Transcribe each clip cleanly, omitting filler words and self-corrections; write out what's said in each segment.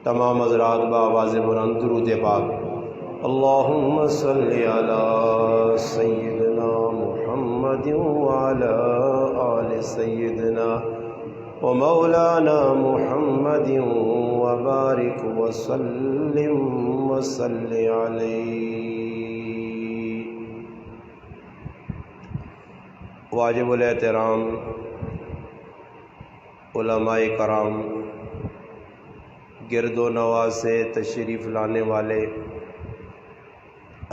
تمام حضرات بآواز بلند درود پاک اللہم صلی علی سیدنا محمد وعلی آل سیدنا ومولانا محمد وبارک وسلم وصلی علیہ۔ واجب الاحترام علماء کرام، گرد و نواح سے تشریف لانے والے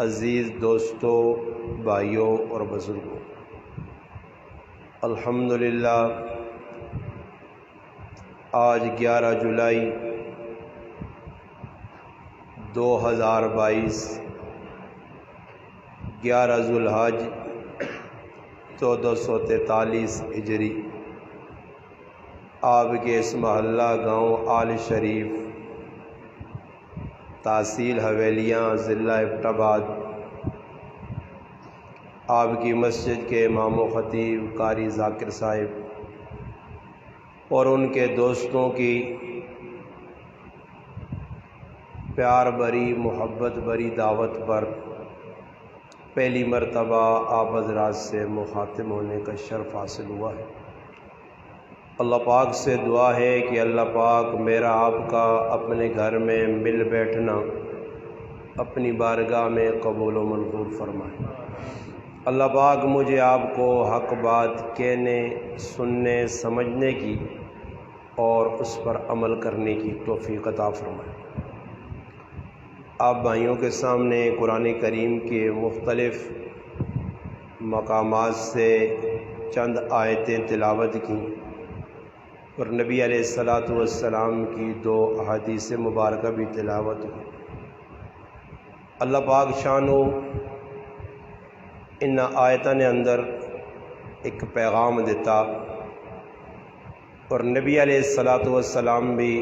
عزیز دوستوں، بھائیوں اور بزرگوں، الحمدللہ آج 11 جولائی 2022 11 ذوالحج 1443 ہجری، آپ کے اس محلہ گاؤں آل شریف، تحصیل حویلیاں، ضلع ایبٹ آباد، آپ کی مسجد کے امام و خطیب قاری ذاکر صاحب اور ان کے دوستوں کی پیار بری محبت بری دعوت پر پہلی مرتبہ آپ حضرات سے مخاطب ہونے کا شرف حاصل ہوا ہے۔ اللہ پاک سے دعا ہے کہ اللہ پاک میرا آپ کا اپنے گھر میں مل بیٹھنا اپنی بارگاہ میں قبول و منظور فرمائے۔ اللہ پاک مجھے آپ کو حق بات کہنے، سننے، سمجھنے کی اور اس پر عمل کرنے کی توفیق عطا فرمائے۔ آپ بھائیوں کے سامنے قرآن کریم کے مختلف مقامات سے چند آیتیں تلاوت کی اور نبی علیہ الصلاۃ والسلام کی 2 احادیث مبارکہ بھی تلاوت ہوئی۔ اللہ پاک شانو ان آیتوں نے اندر ایک پیغام دیتا اور نبی علیہ الصلاۃ والسلام بھی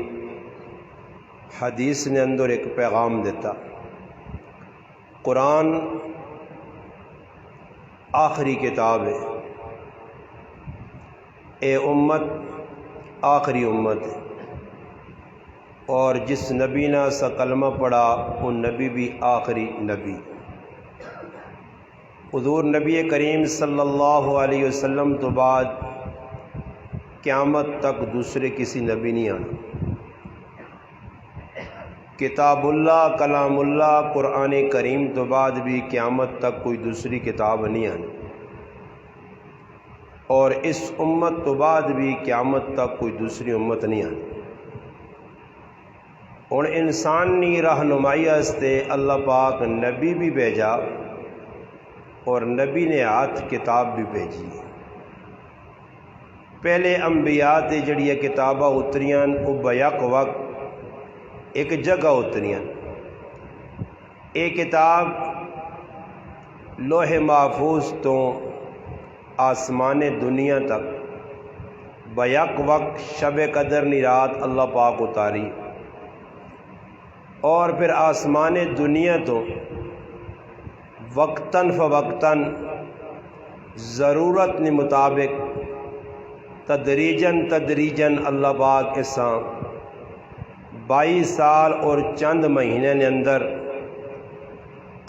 حدیث نے اندر ایک پیغام دیتا۔ قرآن آخری کتاب ہے، اے امت آخری امت ہے، اور جس نبی نے سا کلمہ پڑھا وہ نبی بھی آخری نبی۔ حضور نبی کریم صلی اللہ علیہ وسلم تو بعد قیامت تک دوسرے کسی نبی نہیں آنا۔ کتاب اللہ، کلام اللہ، قرآن کریم تو بعد بھی قیامت تک کوئی دوسری کتاب نہیں آنی، اور اس امت تو بعد بھی قیامت تک کوئی دوسری امت نہیں آنی۔ اور انسانی رہنمائی واسطے اللہ پاک نبی بھی بھیجا اور نبی نے ہاتھ کتاب بھی بھیجی۔ پہلے انبیاء تے جڑی کتاباں اتریاں وہ بیک وقت ایک جگہ اتریاں۔ یہ کتاب لوح محفوظ تو آسمان دنیا تک بیک وقت شب قدر نی رات اللہ پاک اتاری، اور پھر آسمان دنیا تو وقتاً فوقتاً ضرورت نے مطابق تدریجاً اللہ پاک اساں 22 سال اور چند مہینے نے اندر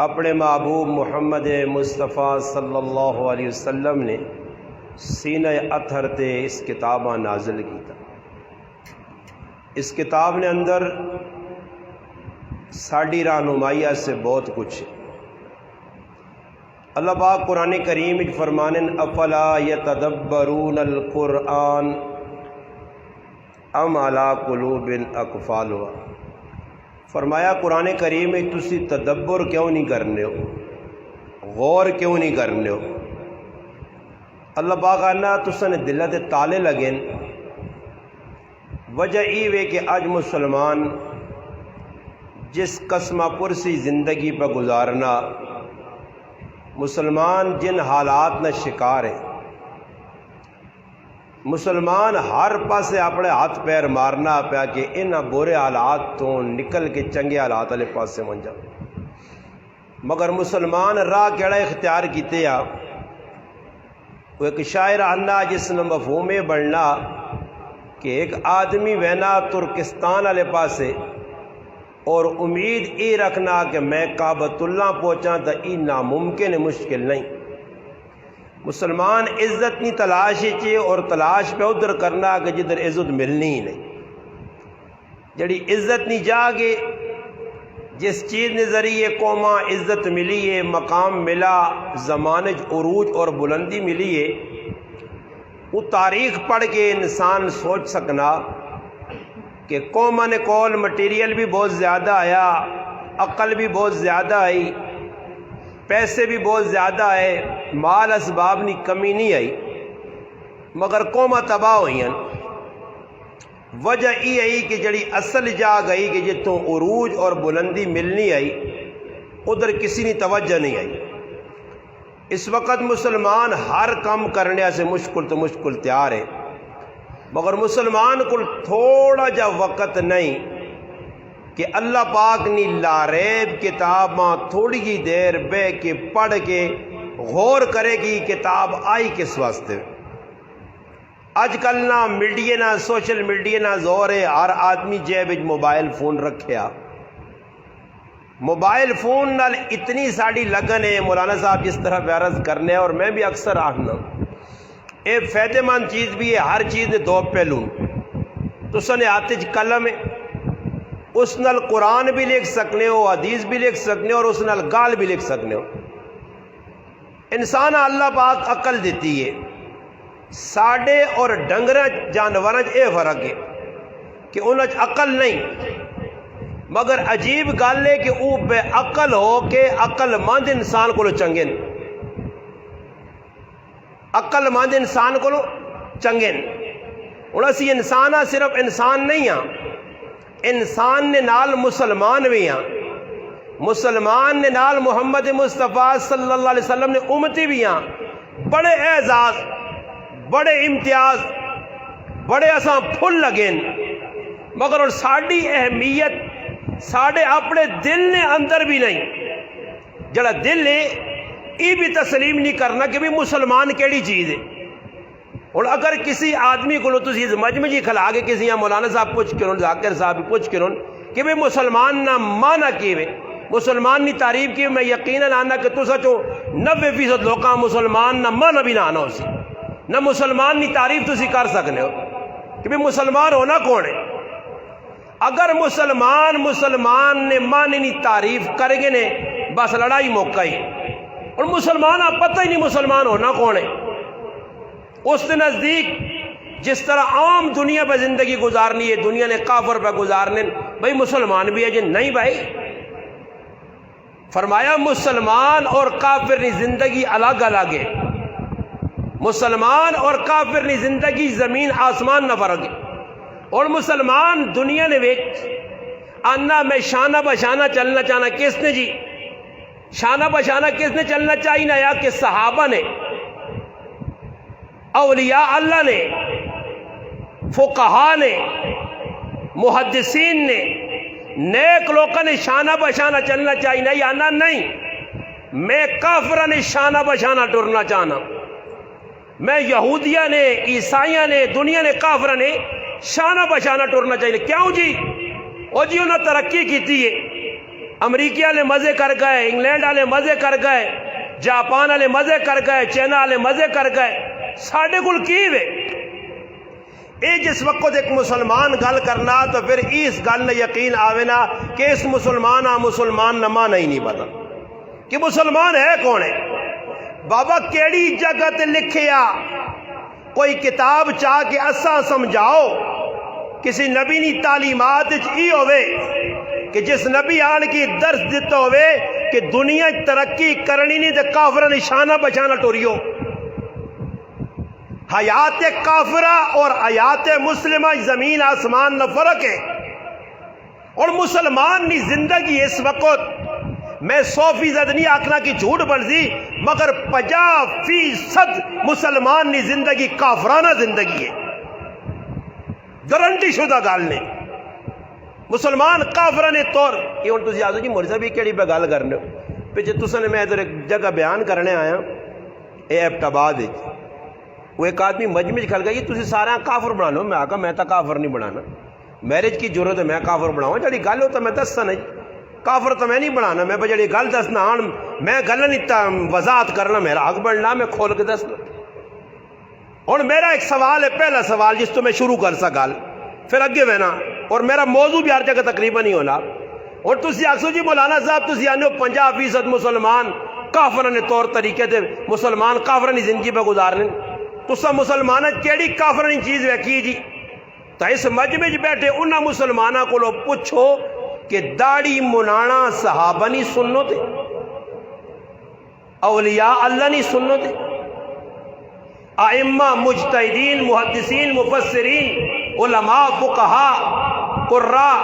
اپنے محبوب محمد مصطفیٰ صلی اللہ علیہ وسلم نے سینہ اطہر تے اس کتابہ نازل کیتا۔ اس کتاب نے اندر ساڑی رہنمائی سے بہت کچھ ہے۔ اللہ پاک قرآن کریم فرمانے افلا یتدبرون القرآن ام علی قلوب اقفالها، فرمایا قرآن کریم میں تسی تدبر کیوں نہیں کرنے ہو، غور کیوں نہیں کرنے ہو۔ اللہ پاک آنا تساں نے دلہ تے تالے لگیں۔ وجہ یہ ہے کہ آج مسلمان جس قسمہ پرسی زندگی پر گزارنا، مسلمان جن حالات نہ شکار ہے، مسلمان ہر پاسے اپنے ہاتھ پیر مارنا پیا کہ ان برے حالات تو نکل کے چنگے حالات والے پاسے من جا، مگر مسلمان راہ کیڑا اختیار کیتے آ۔ وہ ایک شاعر آنا جس نے مفہوم بڑھنا کہ ایک آدمی وینا ترکستان والے پاسے اور امید یہ رکھنا کہ میں کعبۃ اللہ پہنچا تو یہ ناممکن ہے، مشکل نہیں۔ مسلمان عزت نہیں تلاش چے اور تلاش پہ ادھر کرنا کہ جدھر عزت ملنی ہی نہیں۔ جڑی عزت نہیں جاگے، جس چیز نے ذریعے قوما عزت ملی ہے، مقام ملا، زمانج عروج اور بلندی ملی ہے، وہ تاریخ پڑھ کے انسان سوچ سکنا کہ قوما نے کول مٹیریل بھی بہت زیادہ آیا، عقل بھی بہت زیادہ آئی، پیسے بھی بہت زیادہ آئے، مال اسباب نہیں کمی نہیں آئی، مگر قوما تباہ ہوئی ہیں۔ وجہ یہ آئی کہ جڑی اصل جا گئی کہ جتوں عروج اور بلندی ملنی آئی، ادھر کسی نے توجہ نہیں آئی۔ اس وقت مسلمان ہر کام کرنے سے مشکل تو مشکل تیار ہے، مگر مسلمان کو تھوڑا جا وقت نہیں کہ اللہ پاک نے لاریب کتاباں تھوڑی جی دیر بے کے پڑھ کے غور کرے گی کتاب آئی کس واسطے۔ اج کل نہ میڈیا نہ سوشل میڈیا نہ زور ہے، ہر آدمی جیب وچ موبائل فون رکھیا۔ موبائل فون نال اتنی ساڑی لگن ہے، مولانا صاحب جس طرح بیارز کرنے اور میں بھی اکثر آخنا، اے فائدہ مند چیز بھی ہے، ہر چیز نے دو پہلو۔ تو سنے ہاتھ وچ قلم ہے، اس نال قرآن بھی لکھ سکنے ہو، حدیث بھی لکھ سکنے ہو، اور اس نال گال بھی لکھ سکنے ہو۔ انسان اللہ پاک عقل دیتی ہے، ساڑے اور ڈنگر جانوراں اے فرق ہے کہ انہاں عقل نہیں، مگر عجیب گل ہے کہ وہ بے عقل ہو کے عقل مند انسان کو چنگے، عقل مند انسان کو چنگے۔ ہوں اسی انسان ہاں، صرف انسان نہیں ہاں، انسان نے نال مسلمان بھی ہاں، مسلمان نے نال محمد مصطفیٰ صلی اللہ علیہ وسلم نے امتی بھی ہاں۔ بڑے اعزاز، بڑے امتیاز، بڑے اساں پھل لگے، مگر اور ساڑی اہمیت ساڑے اپنے دل نے اندر بھی نہیں۔ جڑا دل ہے یہ بھی تسلیم نہیں کرنا کہ بھی مسلمان کیڑی چیز ہے۔ اور اگر کسی آدمی کو تسی مجمع جی کھلا کے کسی یہاں مولانا صاحب پوچھ کروں، ذاکر صاحب پوچھ کروں کہ بھی مسلمان نہ مانا کیوے، مسلمان نی تعریف کی، میں یقیناً آنا کہ تو سچو 90% لوکاں مسلمان نہ مانا بھی نہ آنا ہو سی، نہ مسلمان نی تعریف تسی کر سکنے ہو کہ بھی مسلمان ہونا کون ہے۔ اگر مسلمان نے مانی نی تعریف کرے گے نے بس لڑائی موقع ہی، اور مسلمان آپ پتہ ہی نہیں مسلمان ہونا کون ہے۔ اس کے نزدیک جس طرح عام دنیا پہ زندگی گزارنی ہے، دنیا نے کافر پہ گزارنے، بھائی مسلمان بھی ہے جی، نہیں بھائی، فرمایا مسلمان اور کافر نی زندگی الگ الگ ہے، مسلمان اور کافر نی زندگی زمین آسمان نہ فرق ہے۔ اور مسلمان دنیا نے ویچ آنا میں شانہ بشانہ چلنا چاہنا، کس نے جی شانہ بشانہ کس نے چلنا چاہیے؟ یا کہ صحابہ نے، اولیاء اللہ نے، فقہا نے، محدثین نے، نیک لوگوں نے شانہ بشانہ چلنا چاہیے، یا نہ نہیں میں کافرہ نے شانہ بشانہ ٹرنا چاہنا، میں یہودیہ نے، عیسائیہ نے، دنیا نے، کافرہ نے شانہ بشانہ ٹرنا چاہیے۔ کیوں جی؟ وہ جی انہوں نے ترقی کی ہے، امریکہ والے مزے کر گئے، انگلینڈ والے مزے کر گئے، جاپان والے مزے کر گئے، چائنا والے مزے کر گئے، ساڑھے کل کی وے اے جس وقت ایک مسلمان گل کرنا تو پھر اس گل نے یقین آوے نا کہ اس مسلمان نما نہیں پتا کہ مسلمان ہے کون ہے۔ بابا کیڑی جگہ تے لکھیا کوئی کتاب چاہ کے اساں سمجھاؤ، کسی نبی نی تعلیمات ای ہوئے کہ جس نبی آن کی درس دیتا ہوئے کہ دنیا ترقی کرنی نہیں تے کافرہ نشانہ بچانا ٹوریو۔ حیات کافرہ اور حیات مسلمہ زمین آسمان نہ فرق ہے۔ اور مسلمان نی زندگی اس وقت میں 100% نہیں آکھنا کی جھوٹ بڑھزی، مگر 50% مسلمان نی زندگی کافرانہ زندگی ہے، گارنٹی شدہ گال نے مسلمان کافرہ نے طور یہ ہوں تسی آدھو جی مولوی صاحب یہ کیڑی پہ گال کرنے ہو پیچھے تسا نے میں ادھر ایک جگہ بیان کرنے آیا اے ایبٹ آباد وہ ایک آدمی مجمع کھل گیا یہ تسی سارا کافر بنا لو، میں آکا میں تا کافر نہیں بنانا، میرج کی ضرورت ہے میں کافر بناؤں؟ جڑی گل ہو تو میں دستا نہیں، کافر تو میں نہیں بنانا، میں جڑی گل دسنا آن میں گل نہیں وضاحت کرنا میرا حق بننا، میں کھول کے دسنا۔ اور میرا ایک سوال ہے، پہلا سوال جس تو میں شروع کر سا گل، پھر اگے وینا، اور میرا موضوع بھی ہر جگہ تقریباً نہیں ہونا۔ اور تسی آکسو جی مولانا صاحب تسی آنے 50% مسلمان کافران نے طور طریقے دے مسلمان کافرانی زندگی پہ گزارنے، تسا مسلمانہ کیڑی کافرانی چیز ویکھی جی؟ تو اس مجمع بیٹھے انہاں مسلمانہ کو لو پوچھو کہ داڑھی منانا صحابہ نہیں سنو تے، اولیاء اللہ نہیں سنو تے، ائمہ مجتہدین محدثین مفسرین علماء فقہاء قراء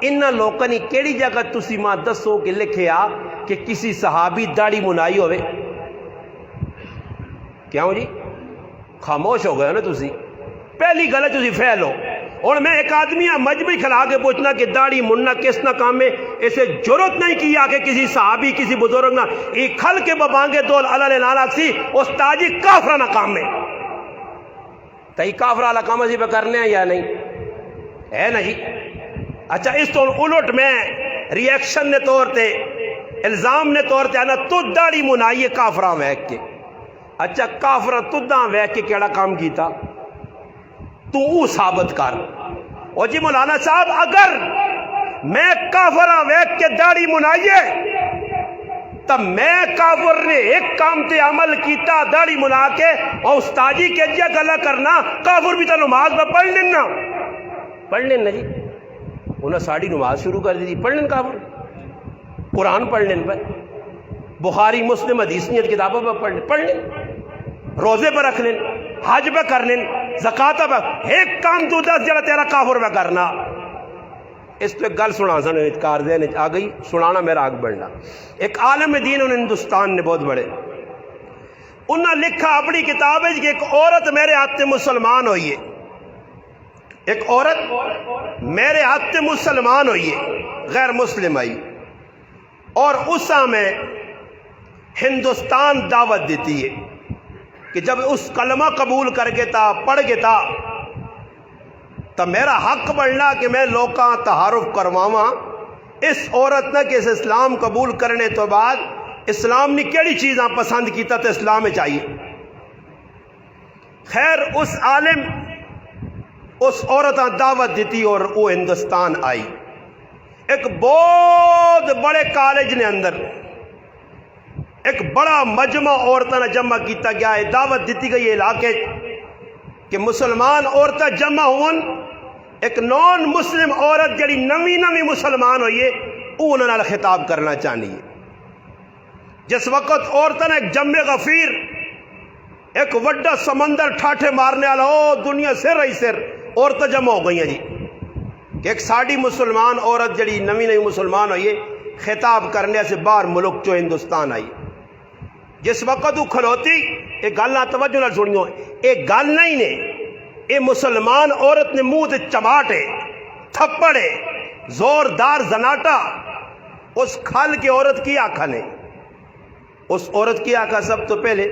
انہاں لوکاں نے کیڑی جگہ تسی ماں دسو کہ لکھیا کہ کسی صحابی داڑھی منائی ہوئے؟ کیوں جی خاموش ہو گئے نا تسی؟ پہلی گل ہے تسی فیل ہو۔ اور میں ایک آدمی مجمع کھلا کے پوچھنا کہ داڑھی مننا کس نہ کام میں، اسے ضرورت نہیں کیا کہ کسی صحابی کسی بزرگ نہ ایک کھل کے ببانگے دول اللہ نے لانا سی استاجی کافرہ نہ کام میں، تئی کافرہ اللہ کام اسی پہ کرنے ہیں یا نہیں ہے نا جی؟ اچھا اس تو الٹ میں ریئیکشن نے طور تے الزام نے طور تے آنا تو داڑھی منائیے کافرہ ویک کے، اچھا کافرہ تو داں ویک کے کیڑا کام کیتا تو او ثابت کر۔ اور جی مولانا صاحب اگر میں کافرہ ویک کے داڑھی منائیے تب میں کافر نے ایک کام تے عمل کیتا داڑھی منا کے اور استاجی کے جیا گلا کرنا کافر بھی تو نماز میں پڑھ لینا جی، انہیں ساڑھی نماز شروع کر دی پڑھ لیں، کافر قرآن پڑھ لیں، بخاری مسلم حدیث نیت کتابوں پہ پڑھ لیں، روزے پر رکھ لیں، حج پہ کر لیں، زکاة پہ ایک کام تو دس جڑا تیرا کافر پہ کرنا۔ اس تو ایک گل سنا سن اتکار دین آ گئی، سنانا میرا آگ بڑھنا۔ ایک عالم دین انہیں ہندوستان نے بہت بڑے انہوں نے لکھا اپنی کتاب ہے کہ ایک عورت میرے ہاتھ مسلمان ہوئی ہے، ایک عورت میرے ہاتھ مسلمان ہوئی ہے، غیر مسلم آئی، اور اسا میں ہندوستان دعوت دیتی ہے کہ جب اس کلمہ قبول کر کے تا پڑھ کے تا تو میرا حق بننا کہ میں لوکاں تعارف کرواواں اس عورت نے کہ اس اسلام قبول کرنے تو بعد اسلام نے کیڑی چیزاں پسند کیتا تو اسلام میں چاہیے۔ خیر اس عالم اس عورتاں دعوت دیتی اور وہ ہندوستان آئی، ایک بہت بڑے کالج نے اندر ایک بڑا مجمع عورتوں نے جمع کیتا گیا ہے، دعوت دیتی گئی علاقے کہ مسلمان عورتیں جمع ہون، ایک نان مسلم عورت جڑی نوی مسلمان ہوئی ہے وہ انہوں نے خطاب کرنا چاہنی ہے۔ جس وقت عورتوں نے ایک جمع غفیر ایک وڈا سمندر ٹھاٹھے مارنے والا او دنیا سر ہی سر عورتیں جمع ہو گئی ہیں جی کہ ایک ساڑی مسلمان عورت جڑی نوی مسلمان ہوئی ہے خطاب کرنے سے باہر ملک جو ہندوستان آئی، جس وقت وہ کھلوتی ایک گل نہ توجہ نہ سنیو، ایک گل نہیں نے اے مسلمان عورت نے منہ تے چماٹے تھپڑے زوردار زناٹا اس کھل کے عورت کی آنکھا نے، اس عورت کی آنکھا سب تو پہلے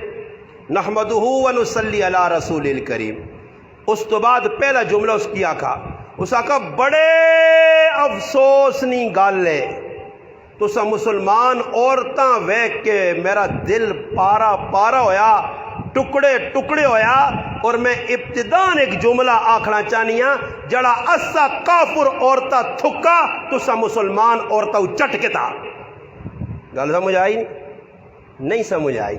نحمدہ ونصلی علی رسول الکریم، اس تو بعد پہلا جملہ اس کی آنکھا، اس آنکھا بڑے افسوس نہیں گل ہے تو سا مسلمان عورتاں ویک کے میرا دل پارا پارا ہویا ٹکڑے ٹکڑے ہویا، اور میں ابتدان ایک جملہ آکھنا چاہنیاں جڑا اسا کافر عورتہ تھکا تو سا مسلمان عورتہ چٹ کے تا۔ گل سمجھ آئی نہیں سمجھ آئی؟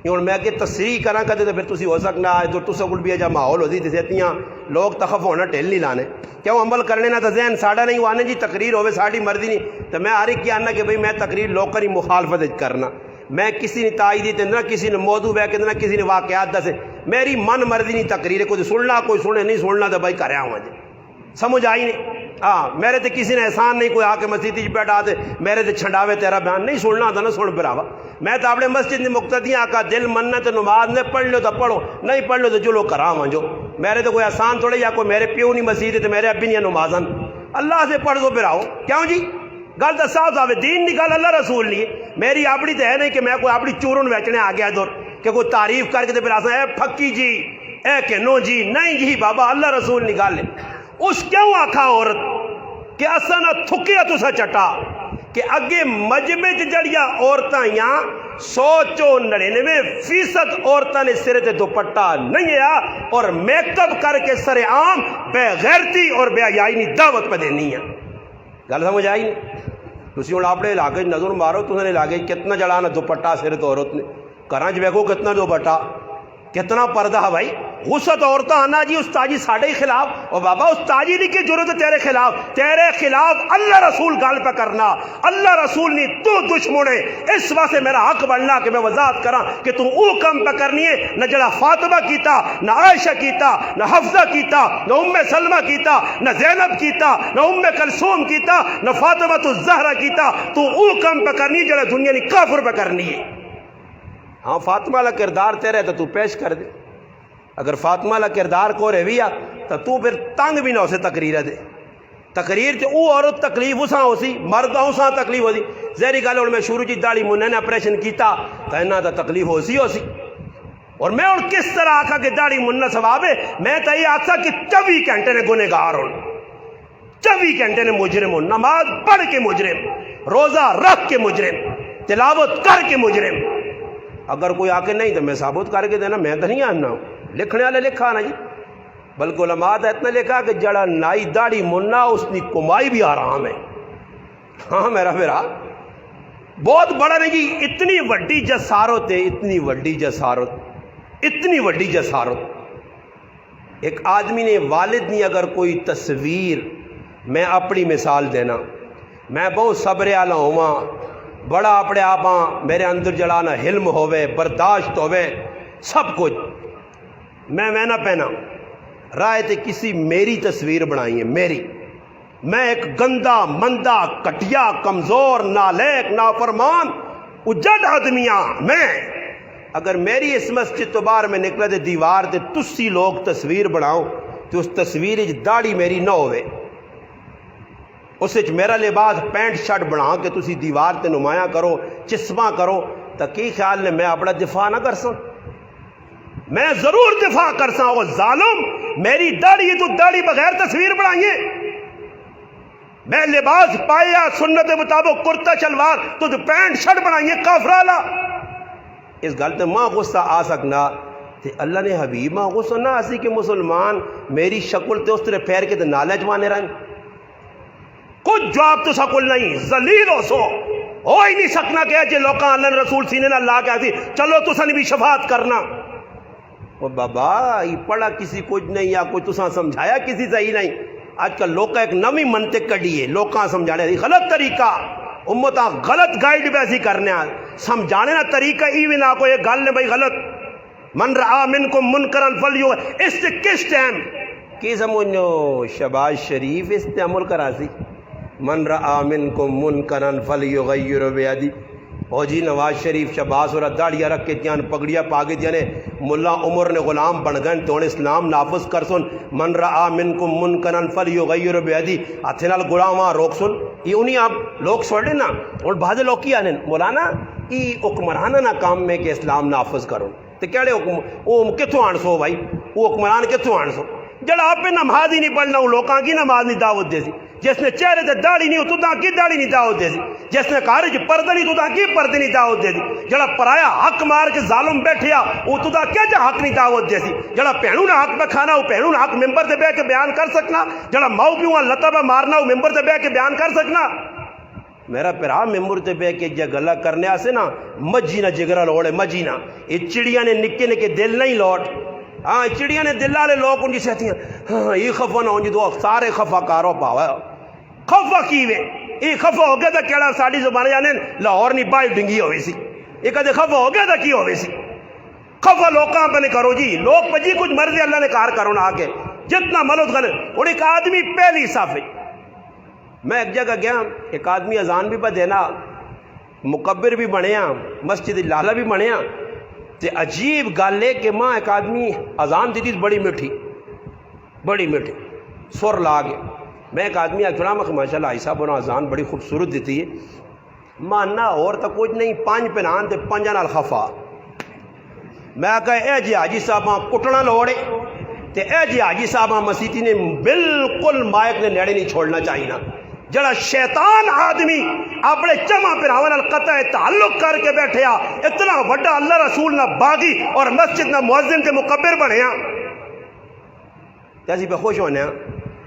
ہوں میں کہ تصریح کرا کدے تو پھر تسی ہو سکنا ہے تو تسا کول بھی ایجا ماحول ہوتی تے سیتیاں لوگ تخف ہونا ٹھل نہیں لانے کیوں عمل کرنے نہ تو ذہن ساڑا نہیں وانے جی تقریر ہوئے ساڑی مرضی نہیں تو میں ہر ایک آنا کہ بھئی میں تقریر لوگ کری مخالفت کرنا، میں کسی نے تائیدی تے نہ کسی نے موضوع بے کے نہ کسی نے واقعات دسے، میری من مرضی نہیں تقریر، کوئی سننا کوئی سنے نہیں سننا تو بھائی کریا ہوں جی، سمجھ آئی نہیں؟ ہاں میرے تے کسی نے احسان نہیں کوئی آ کے مسجد بیٹھا دے میرے تے چھنڈاوے تیرا بیان نہیں سننا تھا نہ سن براوا، میں تو اپنے مسجد نے مقتدی آقا دل مننا تو نماز نے پڑھ لو تو پڑھو نہیں پڑھ لو تو چلو کراواں جو، میرے تو کوئی احسان تھوڑے یا کوئی میرے پیو نہیں مسجد تو میرے ابی نہیں نمازن، اللہ سے پڑھ دو پھر آؤ کیوں جی؟ گل تو صاف صاف ہے، دین کی گل اللہ رسول نہیں ہے، میری اپنی تو ہے نہیں کہ میں کوئی اپنی چورن ویچنے آ گیا دور کہ کوئی تعریف کر کے پھر آسان اے پھکی جی اے کہ نو جی نہیں جی بابا اللہ رسول نہیں گل ہے۔ اس کیوں آکھا عورت کہ اسا نہ تھکیا تسا چٹا کہ اگے مجمع جڑیاں عورتاں یہاں 199% عورتاں نے سرے تے دوپٹہ نہیں ہے اور میک اپ کر کے سر عام بے غیرتی اور بے حیائی نہیں دعوت پہ دینی ہے. گل سمجھ آئی نہیں؟ تسی ہن اپنے علاقے نظر مارو تساں علاقے کتنا جڑانا دوپٹہ سر تے عورت نے گھراں وچ ویکھو کتنا دوپٹہ کتنا پردہ ہے بھائی. غصت عورتاں آنا جی استاجی ساڑے ہی خلاف اور بابا استاجی نہیں کی ضرورت ہے تیرے خلاف اللہ رسول گال پہ کرنا. اللہ رسول نہیں تو دشمن ہے اس واسطے میرا حق بننا کہ میں وضاحت کراں کہ تو او کم پہ کرنی ہے نہ جڑا فاطمہ کیتا نہ عائشہ کیتا نہ حفصہ کیتا نہ ام سلمہ کیتا نہ زینب کیتا نہ ام کلثوم کیتا نہ فاطمہ الزہرا کیتا. تو او کم پہ کرنی جڑا دنیا نہیں کافر پہ کرنی ہے. ہاں فاطمہ والا کردار تیرے تو پیش کر دے. اگر فاطمہ والا کردار کو رویا تو پھر تنگ بھی نہ اسے تقریر دے. تقریر تے او عورت تکلیف اساں ہو سی مرد اساں تکلیف ہو سی. ظاہری گل ہن میں شروع چ داڑھی منہ نے آپریشن کیتا تو انہاں دا تکلیف ہو سی اور میں ہن کس طرح آکھا کہ داڑھی منہ ثواب ہے. میں تو یہ آکھا کہ 24 گھنٹے نے گنہگار ہون 24 گھنٹے نے مجرم ہون نماز پڑھ کے مجرم روزہ رکھ کے مجرم تلاوت کر کے مجرم. اگر کوئی آ کے نہیں تو میں ثابت کر کے دینا میں تو نہیں آنا ہوں. لکھنے والے لکھا نا جی بلکہ علماء نے اتنا لکھا کہ جڑا نائی داڑھی منا اس کی کمائی بھی آرام ہے. ہاں میرا میرا بہت بڑا نہیں جی. اتنی وڈی جسارت ہے اتنی وڈی جسارت. ایک آدمی نے والد نہیں اگر کوئی تصویر میں اپنی مثال دینا میں بہت صبر والا ہوا بڑا اپنے آپ میرے اندر جڑانا حلم ہوئے برداشت ہوئے سب کچھ میں نہ پہنا رائے تے کسی میری تصویر بنائی ہے میری. میں ایک گندا مندہ کٹیا کمزور نالیک نافرمان اجڑ آدمیاں میں اگر میری اس مسجد تو باہر میں نکلے تے دیوار تے تسی لوگ تصویر بناؤ تو اس تصویر داڑھی میری نہ ہوئے اس میرا لباس پینٹ شرٹ بنا کے تسی دیوار تے نمایاں کرو چسماں کرو تو کی خیال نے میں اپنا دفاع نہ کر ساں. میں ضرور دفاع کر ساں. وہ ظالم میری داڑھی ہے تو داڑھی بغیر تصویر بنائیے. میں لباس پایا سنت مطابق کرتا شلوار تو پینٹ شرٹ بنائیے کافرالا. اس گل تے ماں غصہ آ سکنا تے اللہ نے حبیب ماں غصہ نہ آسی کہ مسلمان میری شکل تے اس طرح پھیر کے تے نالے جوانے رہیں. کچھ جواب تو سکول نہیں ذلیل ہو سو ہو ہی نہیں سکنا کہ جی لوکاں اللہ رسول سینے نہ لا کے آتی چلو تسا نے بھی شفاعت کرنا. وہ بابا یہ پڑھا کسی کچھ نہیں یا کوئی تسا سمجھایا کسی صحیح نہیں. آج کل لوکاں ایک نوی منطق کڑی ہے لوکاں سمجھانے دی غلط طریقہ امتاں غلط گائیڈ بیسی کرنے سمجھانے نا طریقہ ای بھی نہ کوئی گل نے بھائی غلط. من رعا منکم منکرا فلیو اس سے کس ٹائم کی سمجھو شباز شریف اس تے عمل کرا سی. من رعا منکم منکرا فلیغیرہ بیدی. او جی نواز شریف شہباز اور داڑیاں رکھ کے تیان پگڑیاں پاگے تیانے ملا عمر نے غلام بن گئے تو اسلام نافذ کر سن. من رعا منکم منکرا فلیغیرہ بیدی ہاتھے نال غلاماں روک سن. یہ انہیں آپ لوگ سوڑے نا اور بعض لوگ کی آنے مولانا یہ حکمرانہ نہ کام میں کہ اسلام نافذ کرو تو کہڑے حکم وہ کتوں آن سو بھائی وہ حکمران کتوں آن سو جڑا آپ پہ نماز ہی نہیں پڑھنا وہ لوکاں کی نماز نہیں دعوت دے سی. جس نے چہرے تے داڑھی نہیں تو کی داڑھی نہیں دعوت دے سی. جس نے گھر وچ پردہ نہیں تو کی پردے نہیں دعوت دے سی. جڑا پرایا حق مار کے ظالم بیٹھیا وہ تو کیا جا حق نہیں دعوت دے سی. جڑا بہنوں نے حق پہ کھانا وہ بہنوں نے حق ممبر تے بیٹھ کے بیان کر سکنا. جڑا ماؤ پیو لتا پہ مارنا وہ ممبر تے بیٹھ کے بیان کر سکنا. میرا پرا ممبر تے بیٹھ کے جے گلا کرنے آسے نا مجھی نہ جگرا لوڑے مجھی نہ یہ چڑیاں نے نکے نکے دل نہیں لوٹ. ہاں چڑیاں نے دل والے لوگ ان کی سہتی ہیں ہاں یہ خفا نہ ہوں جی دو سارے خفا کارو پاوا خفا کی وے یہ خفا ہو گیا تھا کہڑا ساڑی زبانے جانے لاہور نہیں بائی ڈنگی ہوئی سی. یہ کہتے خفا ہو گیا تھا کی ہوئی سی. خفا لوکاں پہ نہیں کرو جی لوگ پہ جی کچھ مرضی اللہ نے کار کرو نا آگے جتنا ملوت غلط. اور ایک آدمی پہلی صافی میں ایک جگہ گیا ایک آدمی اذان بھی پہ دینا مکبر بھی بنیا مسجد لالہ بھی بنیا تے عجیب گل ہے کہ ماں ایک آدمی اذان دیتی بڑی میٹھی سر لا کے میں ایک آدمی آخر میں ماشاء اللہ صاحب انہوں اذان بڑی خوبصورت دیتی ہے ماننا اور تو کچھ نہیں 5 پنان تے 5 نال خفا. میں کہا اے جی حاجی صاحب کٹنا لوڑے تے اے جی حاجی صاحب مسیتی نے بالکل مائک نے نیڑے نہیں چھوڑنا چاہیے نا جڑا شیطان آدمی اپنے چما پراواں نال قطع تعلق کر کے بیٹھیا اتنا وڈا اللہ رسول نہ باغی اور مسجد نہ مؤذن تے مکبر بنیا تے اسی پہ خوش ہونے ہیں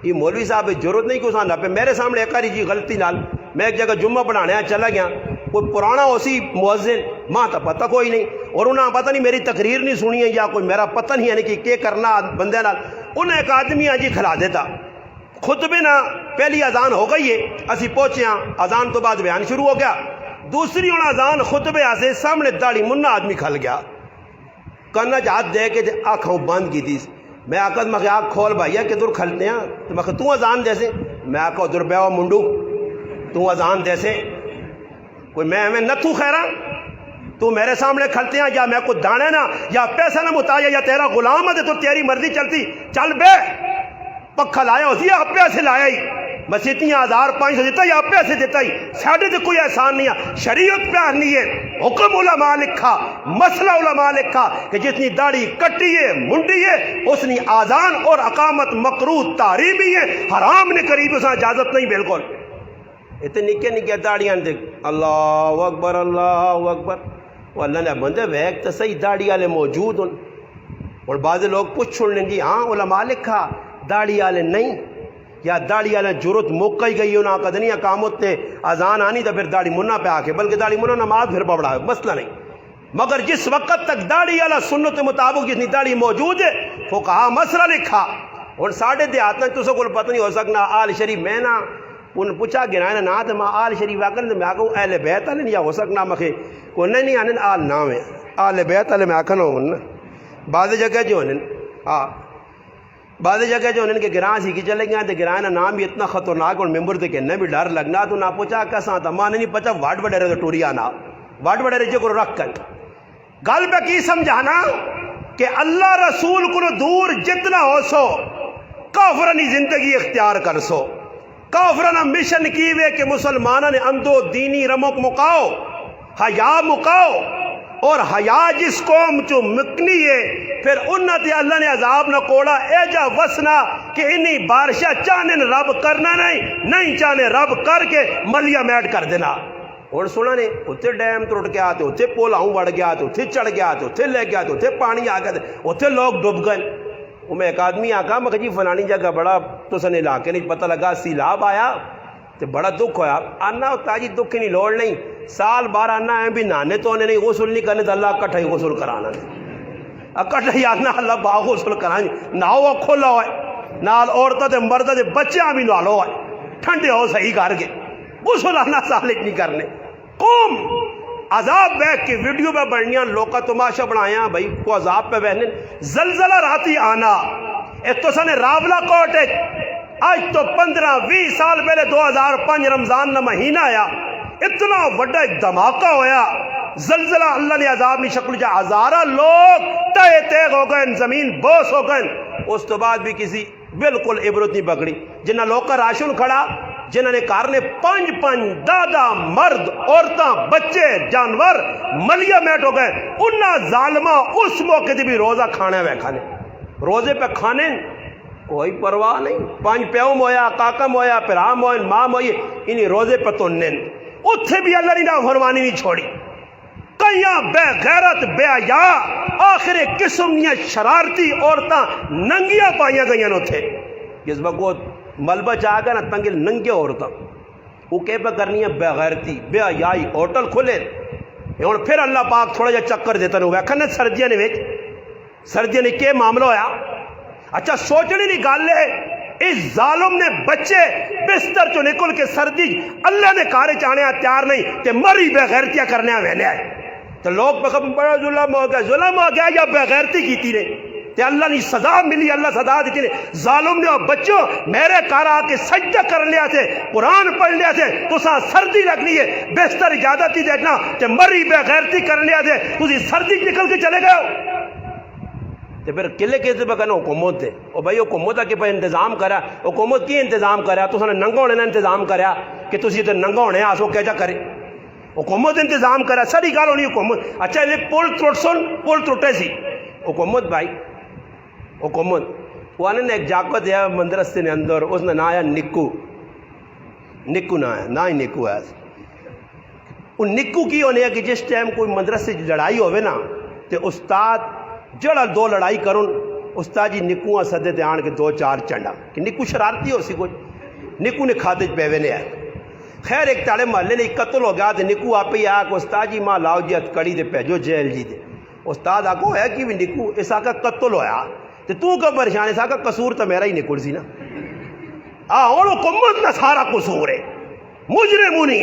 یہ مولوی صاحب ضرورت نہیں کہ اساں نہ پہ میرے سامنے ایک جی غلطی نال میں ایک جگہ جمعہ پڑھانے چلا گیا کوئی پرانا اسی مؤذن ماں تو پتہ کوئی نہیں اور انہاں پتہ نہیں میری تقریر نہیں سنی ہے یا کوئی میرا پتہ نہیں ہے کہ کیا کرنا بندے نال انہیں ایک آدمی جی کھلا دیتا خطبے نہ پہلی اذان ہو گئی ہے اسی پہنچے ہیں اذان تو بعد بیان شروع ہو گیا دوسری انہاں اذان خطبے آسے سامنے داڑھی منا آدمی کھل گیا کنا ہاتھ دے کے آنکھوں بند کی تھی میں آکھا میں آنکھ کھول بھائیا کدھر کھلتے ہیں تو میں تو اذان جیسے میں آکھا ادھر بیوا منڈو تو اذان جیسے کوئی میں ہمیں نہ تو خیرہ تو میرے سامنے کھلتے ہیں یا میں کو دانے نا یا پیسہ نہ متایا یا تیرا غلام ہے تو تیری مرضی چلتی چل بے پکھا لایا ہوتی ہے آپ پیسے لایا ہی مسیتیاں 1500 دیتا ہی آپ پیسے دیتا ہی ساڑھے تو کوئی احسان نہیں ہے شریعت پیار نہیں ہے حکم علماء لکھا مسئلہ علماء لکھا کہ جتنی داڑھی کٹی ہے منڈی ہے اس نے آذان اور اقامت مکروہ تحریمی ہے حرام نے قریب اساں اجازت نہیں بالکل اتنے نکے نکے داڑیاں دیکھ اللہ اکبر اللہ اکبر وہ اللہ نے بندے ویک تو صحیح داڑھی والے موجود ہوں اور بعض لوگ پوچھ چھوڑ لیں جی ہاں علماء لکھا داڑھی والے نہیں یا داڑھی والے ضرورت موقع ہی گئی انہاں قدنی اقامت تے اذان آنی تو پھر داڑھی منا پہ آ کے بلکہ داڑھی منا نماز پھر پڑھا ہے مسئلہ نہیں مگر جس وقت تک داڑھی والا سنت مطابق جتنی داڑھی موجود ہے فقہا مسئلہ لکھا اور ساڑھے دیہات میں تو کو پتہ نہیں ہو سکنا آل شریف میں نا ان پوچھا گنا نا تو میں آل شریف آکر میں آکھوں اہل بیت والے نہیں ہو سکنا مکھے کو نہیں آنے آل نام ہے آل بیت والے میں آکھنا ہوں بعض جگہ جو ہیں ہاں بعض جگہ جو ان کے گراں سی کی چلے گئے تو گراں نا نام بھی اتنا خطرناک اور ممبر تے کہنے بھی ڈر لگنا تو نہ پوچھا کساں تا ماں نہیں پچا واٹ وڈیرے تو ٹوری آنا واٹ وڈیرے جو کو رکھ کر گل پہ کی سمجھانا کہ اللہ رسول کو دور جتنا ہو سو کافرانی زندگی اختیار کر سو کافرانہ مشن کی وے کہ مسلمانہ نے اندو دینی رمک مکاؤ حیا مکاؤ اور حیا جس قوم چو مکنی ہے پھر انت اللہ نے عذاب نہ کوڑا اے جا وسنا کہ انی بارشہ چاہنے رب کرنا نہیں چاہنے رب کر کے ملیا میٹ کر دینا اور سنا نے اتھے ڈیم ترٹ گیا تو اتھے پول آؤں بڑھ گیا تو اتھے چڑھ گیا تو اتھے لے گیا تو اتھے پانی آ گیا اتھے لوگ ڈوب گئے وہ میں ایک آدمی آکا میں جی فلانی جگہ بڑا تو سن علاقے نہیں پتہ لگا سیلاب آیا تو بڑا دکھ ہویا آنا ہوتا جی دکھ نہیں لوڑ نہیں سال بار آنا ہے بھی نانے تو انہیں نہیں غسل نہیں کرنے تو اللہ کٹھا ہی غسل کرانا کٹھا ہی آنا اللہ با غسل کرانا ناؤ کھولا ہوئے نال عورتہ تے مردہ تے بچیاں بھی نالو ہوئے ٹھنڈے ہو صحیح کر کے غسل آنا سالک نہیں کرنے قوم عذاب بیک کی ویڈیو پہ بڑھنیاں لوکا تماشا بڑھایا بھائی کو عذاب پہ بہنے زلزلہ راتی آنا ایک تو سنے راولہ کوٹ آج تو 15-20 سال پہلے 2005 رمضان نہ مہینہ آیا اتنا بڑا دھماکہ ہویا زلزلہ اللہ نے عذاب میں شکل جا ہزارہ لوگ تہ تیغ ہو گئے زمین بوس ہو گئے اس تو بعد بھی کسی بالکل عبرت نہیں پکڑی جنہ لوگ کا راشن کھڑا جنہوں نے کارنے 5 دادا مرد عورتاں بچے جانور ملیا میٹ ہو گئے انہا ظالمہ اس موقع دی بھی روزہ کھانے ہوئے کھانے روزے پہ کھانے کوئی پرواہ نہیں 5 پیوم ہویا کاکم ہویا پرام ہوئے مام ہوئے انہی روزے پہ تو نین اتھے بھی اللہ نے نافرمانی نہیں چھوڑی کئیاں بے غیرت بے حیا آخر قسم نیاں شرارتی عورتاں ننگیاں پائیاں گئیاں نو تھے جس وقت ملبہ چاہ گا نا تنگل ننگے عورتاں وہ کہہ پہ کرنی ہے بے غیرتی بے حیائی ہوٹل کھلے اور پھر اللہ پاک تھوڑا جا چکر دیتا نو ویکھن سردیاں نے ویچ سردیاں نے کیا معاملہ ہویا اچھا سوچنی نہیں گال لے اس ظالم نے بچے بستر چو نکل کے سردی اللہ نے کارے چاہنے تیار نہیں کہ مری بے غیرتیاں کرنے آنے آئے تو لوگ پہ بڑا ظلم ہو گیا یا بے غیرتی کی تھی نے تے اللہ نے سزا ملی اللہ سزا دیتی نے ظالم نے بچوں میرے کار آ کے سجدہ کر لیا تھے قرآن پڑھ لیا تھے تو ساں سردی لگنی ہے بستر اجازت ہی دیکھنا کہ مری بے غیرتی کر لیا تھے تو سردی نکل کے چلے گئے ہو تو پھر کلے کیسے پہ کہنا حکومت دے او بھائی حکومت کے پہ انتظام کرا حکومت کی انتظام کرا تو سنے ننگا ہونے انتظام کرا کہ تسی تو ننگا ہونے آسو کیا جا کرے حکومت انتظام کرا ساری گال ہونی حکومت اچھا یہ پول ترٹ سن پول ترٹے سی حکومت بھائی حکومت وہ آنے ایک جاکت ہے مدرسے نے اندر، اس نے نہ آیا نکو نہ آیا، نہ ہی نکو ہے وہ نکو کی ہونے ہے کہ جس ٹائم کوئی مدرسے لڑائی ہوئے نا تے استاد جڑا دو لڑائی کرن استاد جی نکو سدے تے آن کے 2-4 چنڈا کہ نکو شرارتی ہو سی کچھ نکو نے کھاتے پیوے نے آئے۔ خیر ایک تاڑے محلے نے قتل ہو گیا تے نکو آپ ہی آیا کہ استاد جی ماں لاؤ جی ہتکڑی دے پیجو جیل جی دے۔ استاد آکو ہے کہ بھی نکو اس آکا قتل ہویا تے تو کب پریشان اس آکا قصور تو میرا ہی نکل سی نا اور حکومت نہ سارا قصور ہے مجرمونی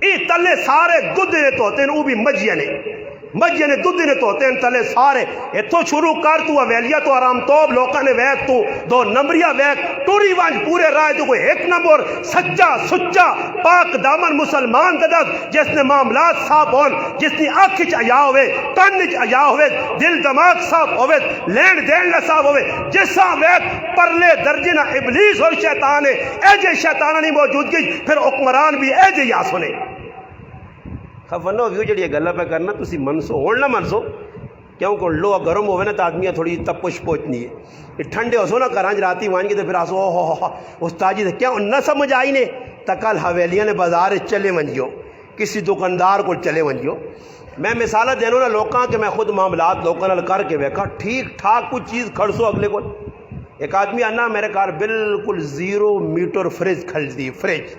ای تلے سارے دودھ نے توتے ہیں، وہ بھی مجھے نے دودھ نے توتے ہیں تلے سارے اتھو شروع کر تو اویلیہ تو آرام توب لوکاں نے ویک تو 2 نمبریہ ویک ٹوری وانج پورے رائے تو کوئی 1 نمبر سچا سچا پاک دامن مسلمان ددک جس نے معاملات صاحب ہون، جس نے آنکھ آیا ہوئے تن آیا ہوئے دل دماغ صاحب ہوئے لین دین نہ صاحب ہوئے جسا ویک پرلے درجہ نہ ابلیس اور شیطان ہے ایجے شیطانہ نہیں موجود گئی پھر حکمران بھی ایجے یا سنے خفنو ویو جڑی گلا پہ کرنا تسی منسو ہون نہ منسو کیوں کہ لو گرم ہوئے نا تو آدمی تھوڑی تپش پہنچنی ہے یہ ٹھنڈے ہو سو نا کرانج راتی وائن کے تو پھر آسو ہو استاد جی کیا نہ سمجھ آئی نے تکل حویلیاں نے بازار چلے ونجیو کسی دکاندار کو چلے ونجیو میں مثالہ دینوں نا لوکاں کہ میں خود معاملات لوکاں نال کر کے ویکھا ٹھیک ٹھاک کچھ چیز کھڑسو اگلے کو ایک آدمی آنا میرے کار بالکل 0 میٹر فریج کھل دی فریج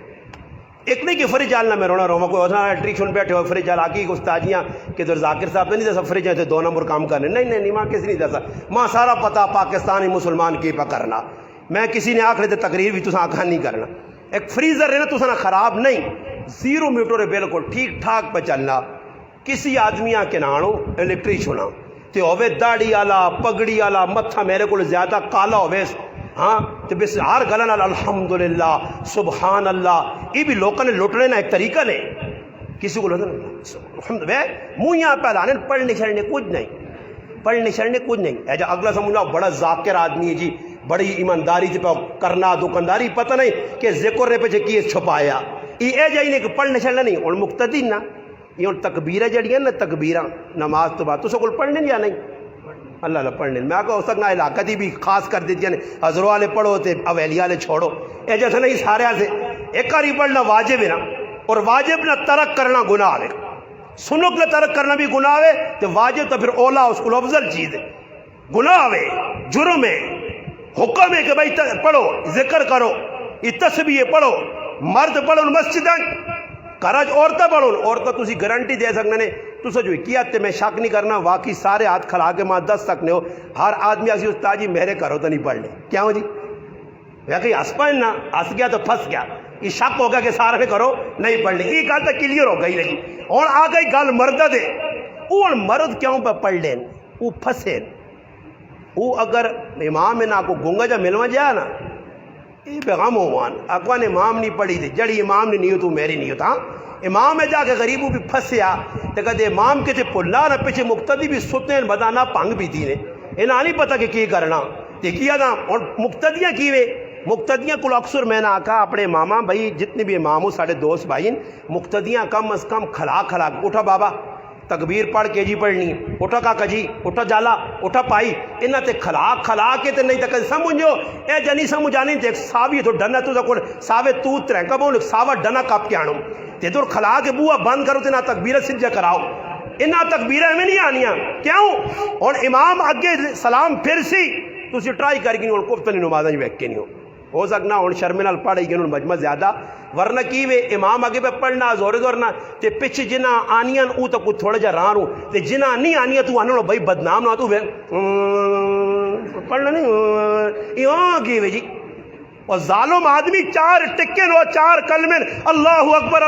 ایک نہیں کہ فریج آلنا میں رونا روما کوئی ہوتا الیکٹریشن بیٹھے ہوئے فریج آل آکی استادیاں کہ در ذاکر صاحب نے نہیں دسا فریج ہے 2 نمبر کام کرنے نہیں ماں کسی نہیں دسا ماں سارا پتا پاکستانی مسلمان کی پا کرنا میں کسی نے آکھ رہے تھے تقریر بھی تسا آکھا نہیں کرنا ایک فریزر ہے نا تسا خراب نہیں 0 میٹر ہے بالکل ٹھیک ٹھاک پہ چلنا کسی آدمیاں کے نانو الیکٹریشن تے ہوئے داڑی آلا پگڑی آلا متھا میرے کو زیادہ کالا ہوئے ہاں تو بس ہر گلن الحمدللہ سبحان اللہ یہ بھی لوگوں نے لٹنے نا ایک طریقہ نے کسی کو لٹنے منہ پہ لانے پڑھنے چڑھنے کچھ نہیں ایجا اگلا سمجھنا بڑا ذاکر آدمی ہے جی بڑی ایمانداری سے کرنا دکانداری پتہ نہیں کہ ذکر نے پہ کی چھپایا یہ ایجا ہی نہیں کہ پڑھنے چڑھنا نہیں اور مقتدی نا یہ تکبیریں جڑیاں نا تکبیراں نماز تو بعد تو سو کو پڑھنے یا نہیں اللہ پڑھنے میں آگا ہو سکنا علاقہ دی بھی خاص کر دیتی ہیں حضروں والے پڑھو تے اویلی والے چھوڑو اے جیسا نہیں سارے سے ایک کاری پڑھنا واجب ہے نا اور واجب نہ ترک کرنا گناہ ہے سنک نہ ترک کرنا بھی گناہ ہے تو واجب تو پھر اولا اس کو افضل چیز ہے گناہ ہے جرم ہے حکم ہے کہ بھائی پڑھو ذکر کرو یہ تسبیح پڑھو مرد پڑھو مسجد کرج عورتیں پڑھو عورتیں تسی گارنٹی دے سکنے نے تو سو جو کیا تے میں شک نہیں کرنا واقعی سارے ہاتھ کھلا کے ماں 10 تک نے ہو ہر آدمی اسی استاد جی میرے کرو تو نہیں پڑھ لے کیا ہو جی واقعی ہس پائن نہ ہس گیا تو پھنس گیا یہ شک ہوگا کہ سارے میں کرو نہیں پڑھ لے یہ گل تو کلیئر ہو گئی نہیں اور آ گئی گل مرد دے وہ مرد کیوں پہ پڑھ لین وہ پھنسے وہ اگر امام نہ کو گونگا جا ملوا جائے نا یہ پیغام ہوان اکوان امام نہیں پڑھی تھی جڑی امام نے نہیں ہو تو میری نہیں ہوتا امام ہے جا کے غریبوں بھی پھنسیا تو کہتے امام کے تھے پلا نہ پیچھے مقتدی بھی ستے بدانا پنگ بھی تھی نے انہاں نہیں پتا کہ کی کرنا تے کیا نا اور مقتدیاں کیوے مقتدیاں کو اکثر میں نے آکھا اپنے امامہ بھائی جتنے بھی امام ہو سارے دوست بھائی مقتدیاں کم از کم کھلا اٹھا بابا تکبیر پڑھ کے جی پڑھنی اٹھا کا جی اٹھا جالا اٹھا پائی انہاں تے کھلا کے تے نہیں تک سمجھو اے جنی سمجھانی تے ساوی تو ڈنا تو کول ساوے تو ترنکا بون ساوا ڈنا کپ کے آنو تے تو کھلا کے بوا بند کرو تے نہ تکبیر سجا کراؤ انہاں تکبیریں میں نہیں آنیاں کیوں اور امام اگے سلام پھر سی تسی ٹرائی کر کے نہیں کوفتنی نمازاں ویکھ کے نہیں ہو سکنا ہوں شرم نال پڑھ گئے مجمع زیادہ ورنہ کی وے امام اگے پہ پڑھنا زور زورنا تے پچھ جنہ آنیاں او تو کچھ تھوڑا جا ران ہوں تے جنہ نہیں آنیاں تو آنے لو بھائی بدنام نہ تو پڑھنا نہیں یہاں کی وے جی اور ظالم آدمی 4 ٹکے نو 4 کلمے اللہ اکبر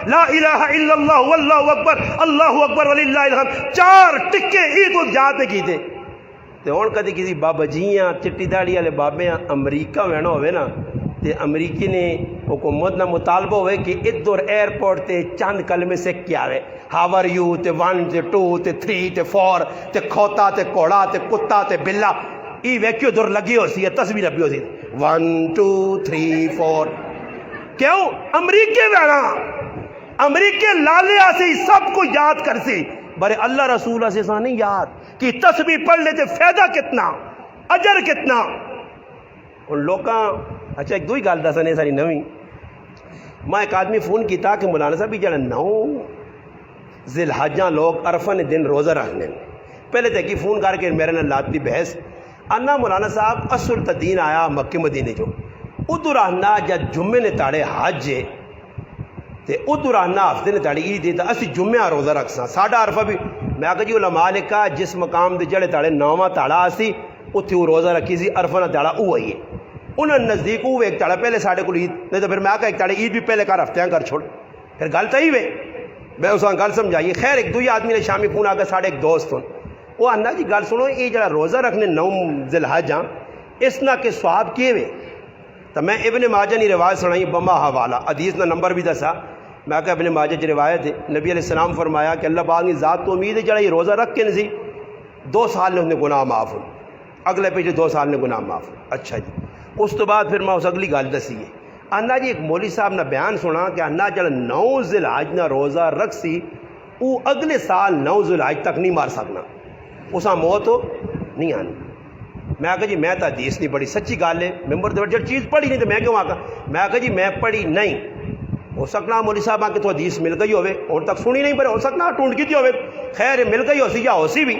لا الہ الا اللہ واللہ اکبر وللہ الحمد 4 ٹکے عید الجہاد میں کی تھے تے ہوں کدی کسی بابا جیاں چٹی داڑی والے بابے امریکہ وینا ہوئے نا تے امریکی نے حکومت نہ مطالبہ ہوئے کہ ادھر ایئرپورٹ تے چند کلمے سے کیا ہوئے ہاو آر یو تے 1 تے 2 تے 3 تے 4 تے کھوتا تے کوڑا تے کتا تے بلا ای ویکیو دور لگی ہو سی ہے تصویر ابھی ہو سی 1 2 3 4 کیوں امریکے وینا امریکے لالے آسی سب کو یاد کر سی برے اللہ رسول سے نہیں یاد کہ تسبیح پڑھ لیتے فائدہ کتنا اجر کتنا ان لوکاں. اچھا ایک دوئی گل دسنے ساری نویں. میں ایک آدمی فون کیتا کہ مولانا صاحب بھی جڑا 9 ذی الحجہ لوگ عرفہ نے دن روزہ رکھنے پہلے تے کی فون کر کے میرے نال لاتی بحث انا مولانا صاحب اصل تدین آیا مکہ مدینے جو ادھر آنا جب جمعے نے تاڑے حج ہے تے ادھر آنا ہفتے نے تاڑے عید ہے تو اسی جمعہ روزہ رکھ ساں ساڈا عرفہ بھی میں آگا جی علماء لکھا جس مقام دے جڑے تاڑے 9واں تاڑا اسی اتھے وہ روزہ رکھی سی عرفہ نہ تاڑا وہی ہے انہوں نزدیک وہ ایک تاڑا پہلے ساڑے کو عید نہیں تو پھر میں آگا ایک تاڑے عید بھی پہلے کار ہفتیاں کر چھوڑ پھر گل تو ہی وے میں اس گل سمجھائیے. خیر ایک دوئی آدمی نے شامی فون آگا ساڑے ایک دوست ہوں وہ آنا جی گل سنو یہ جڑا روزہ رکھنے 9 ذی الحجہ اس نہ کہ سواب کیے وے تو میں ابن ماجہ نے روایت سنائی بما حوالہ حدیث نہ نمبر بھی دسا میں کہا ابن ماجہ کی روایت ہے نبی علیہ السلام فرمایا کہ اللہ پاک کی ذات تو امید ہے جڑا یہ روزہ رکھ کے نسی 2 سال نے انہیں گناہ معاف ہو اگلے پیچھے 2 سال نے گناہ معاف ہو. اچھا جی اس تو بعد پھر میں اس اگلی گل دسی ہے انا جی ایک مولوی صاحب نے بیان سنا کہ انا جڑا 9 ذی الحجہ نہ روزہ رکھ سی وہ اگلے سال 9 ذی الحجہ تک نہیں مار سکنا اساں موت ہو نہیں آنی. میں کہا جی میں تو حدیث نہیں پڑھی سچی گل ہے ممبر دے جب چیز پڑھی نہیں تو میں کیوں آکا میں کہا جی میں پڑھی نہیں ہو سکنا مولوی صاحب آ کے تو حدیث مل گئی ہوئے اور تک سنی نہیں پر ہو سکنا ٹونڈ کی تھی ہوئے خیر مل گئی ہو سی یا ہو سی بھی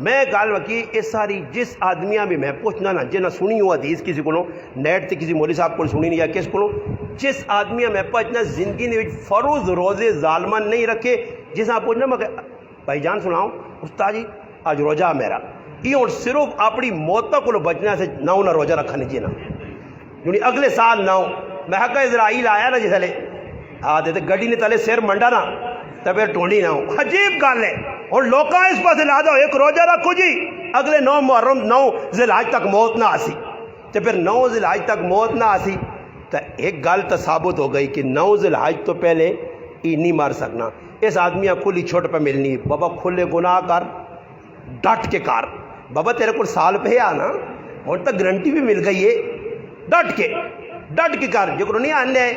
میں گل وکی اس ساری جس آدمیاں بھی میں پوچھنا نہ جنہیں سنی ہو حدیث کسی کو نیٹ تے کسی مولوی صاحب کو سنی نہیں یا کس کو جس آدمیاں میں پوچھنا زندگی نے فروز روزے ظالمان نہیں رکھے جس آپ پوچھنا میں بھائی جان سناؤں استاد جی آج روزہ میرا یہ اور صرف اپنی موت کو بچنے سے 9 نہ روزہ رکھا نہیں چاہیے یعنی اگلے سال 9 میں حقہ اسرائیل آیا نا جسے آتے تو گڈی نے تلے سر منڈا نا تو پھر ٹونڈی نہ ہو عجیب گل ہے اور لوکاں اس پاس لا دو ایک روزہ رکھو جی اگلے 9 محرم 9 ذی الحجہ تک موت نہ آسی تو پھر 9 ذی الحجہ تک موت نہ آسی تو ایک گل تو ثابت ہو گئی کہ 9 ذی الحجہ تو پہلے ای نہیں مار سکنا اس آدمیاں کھلی چھوٹ پہ ملنی بابا کھلے گناہ کر ڈٹ کے کار بابا تیرے کو سال پہ آنا اور تک گارنٹی بھی مل گئی ہے ڈٹ کے کر جو نہیں آنے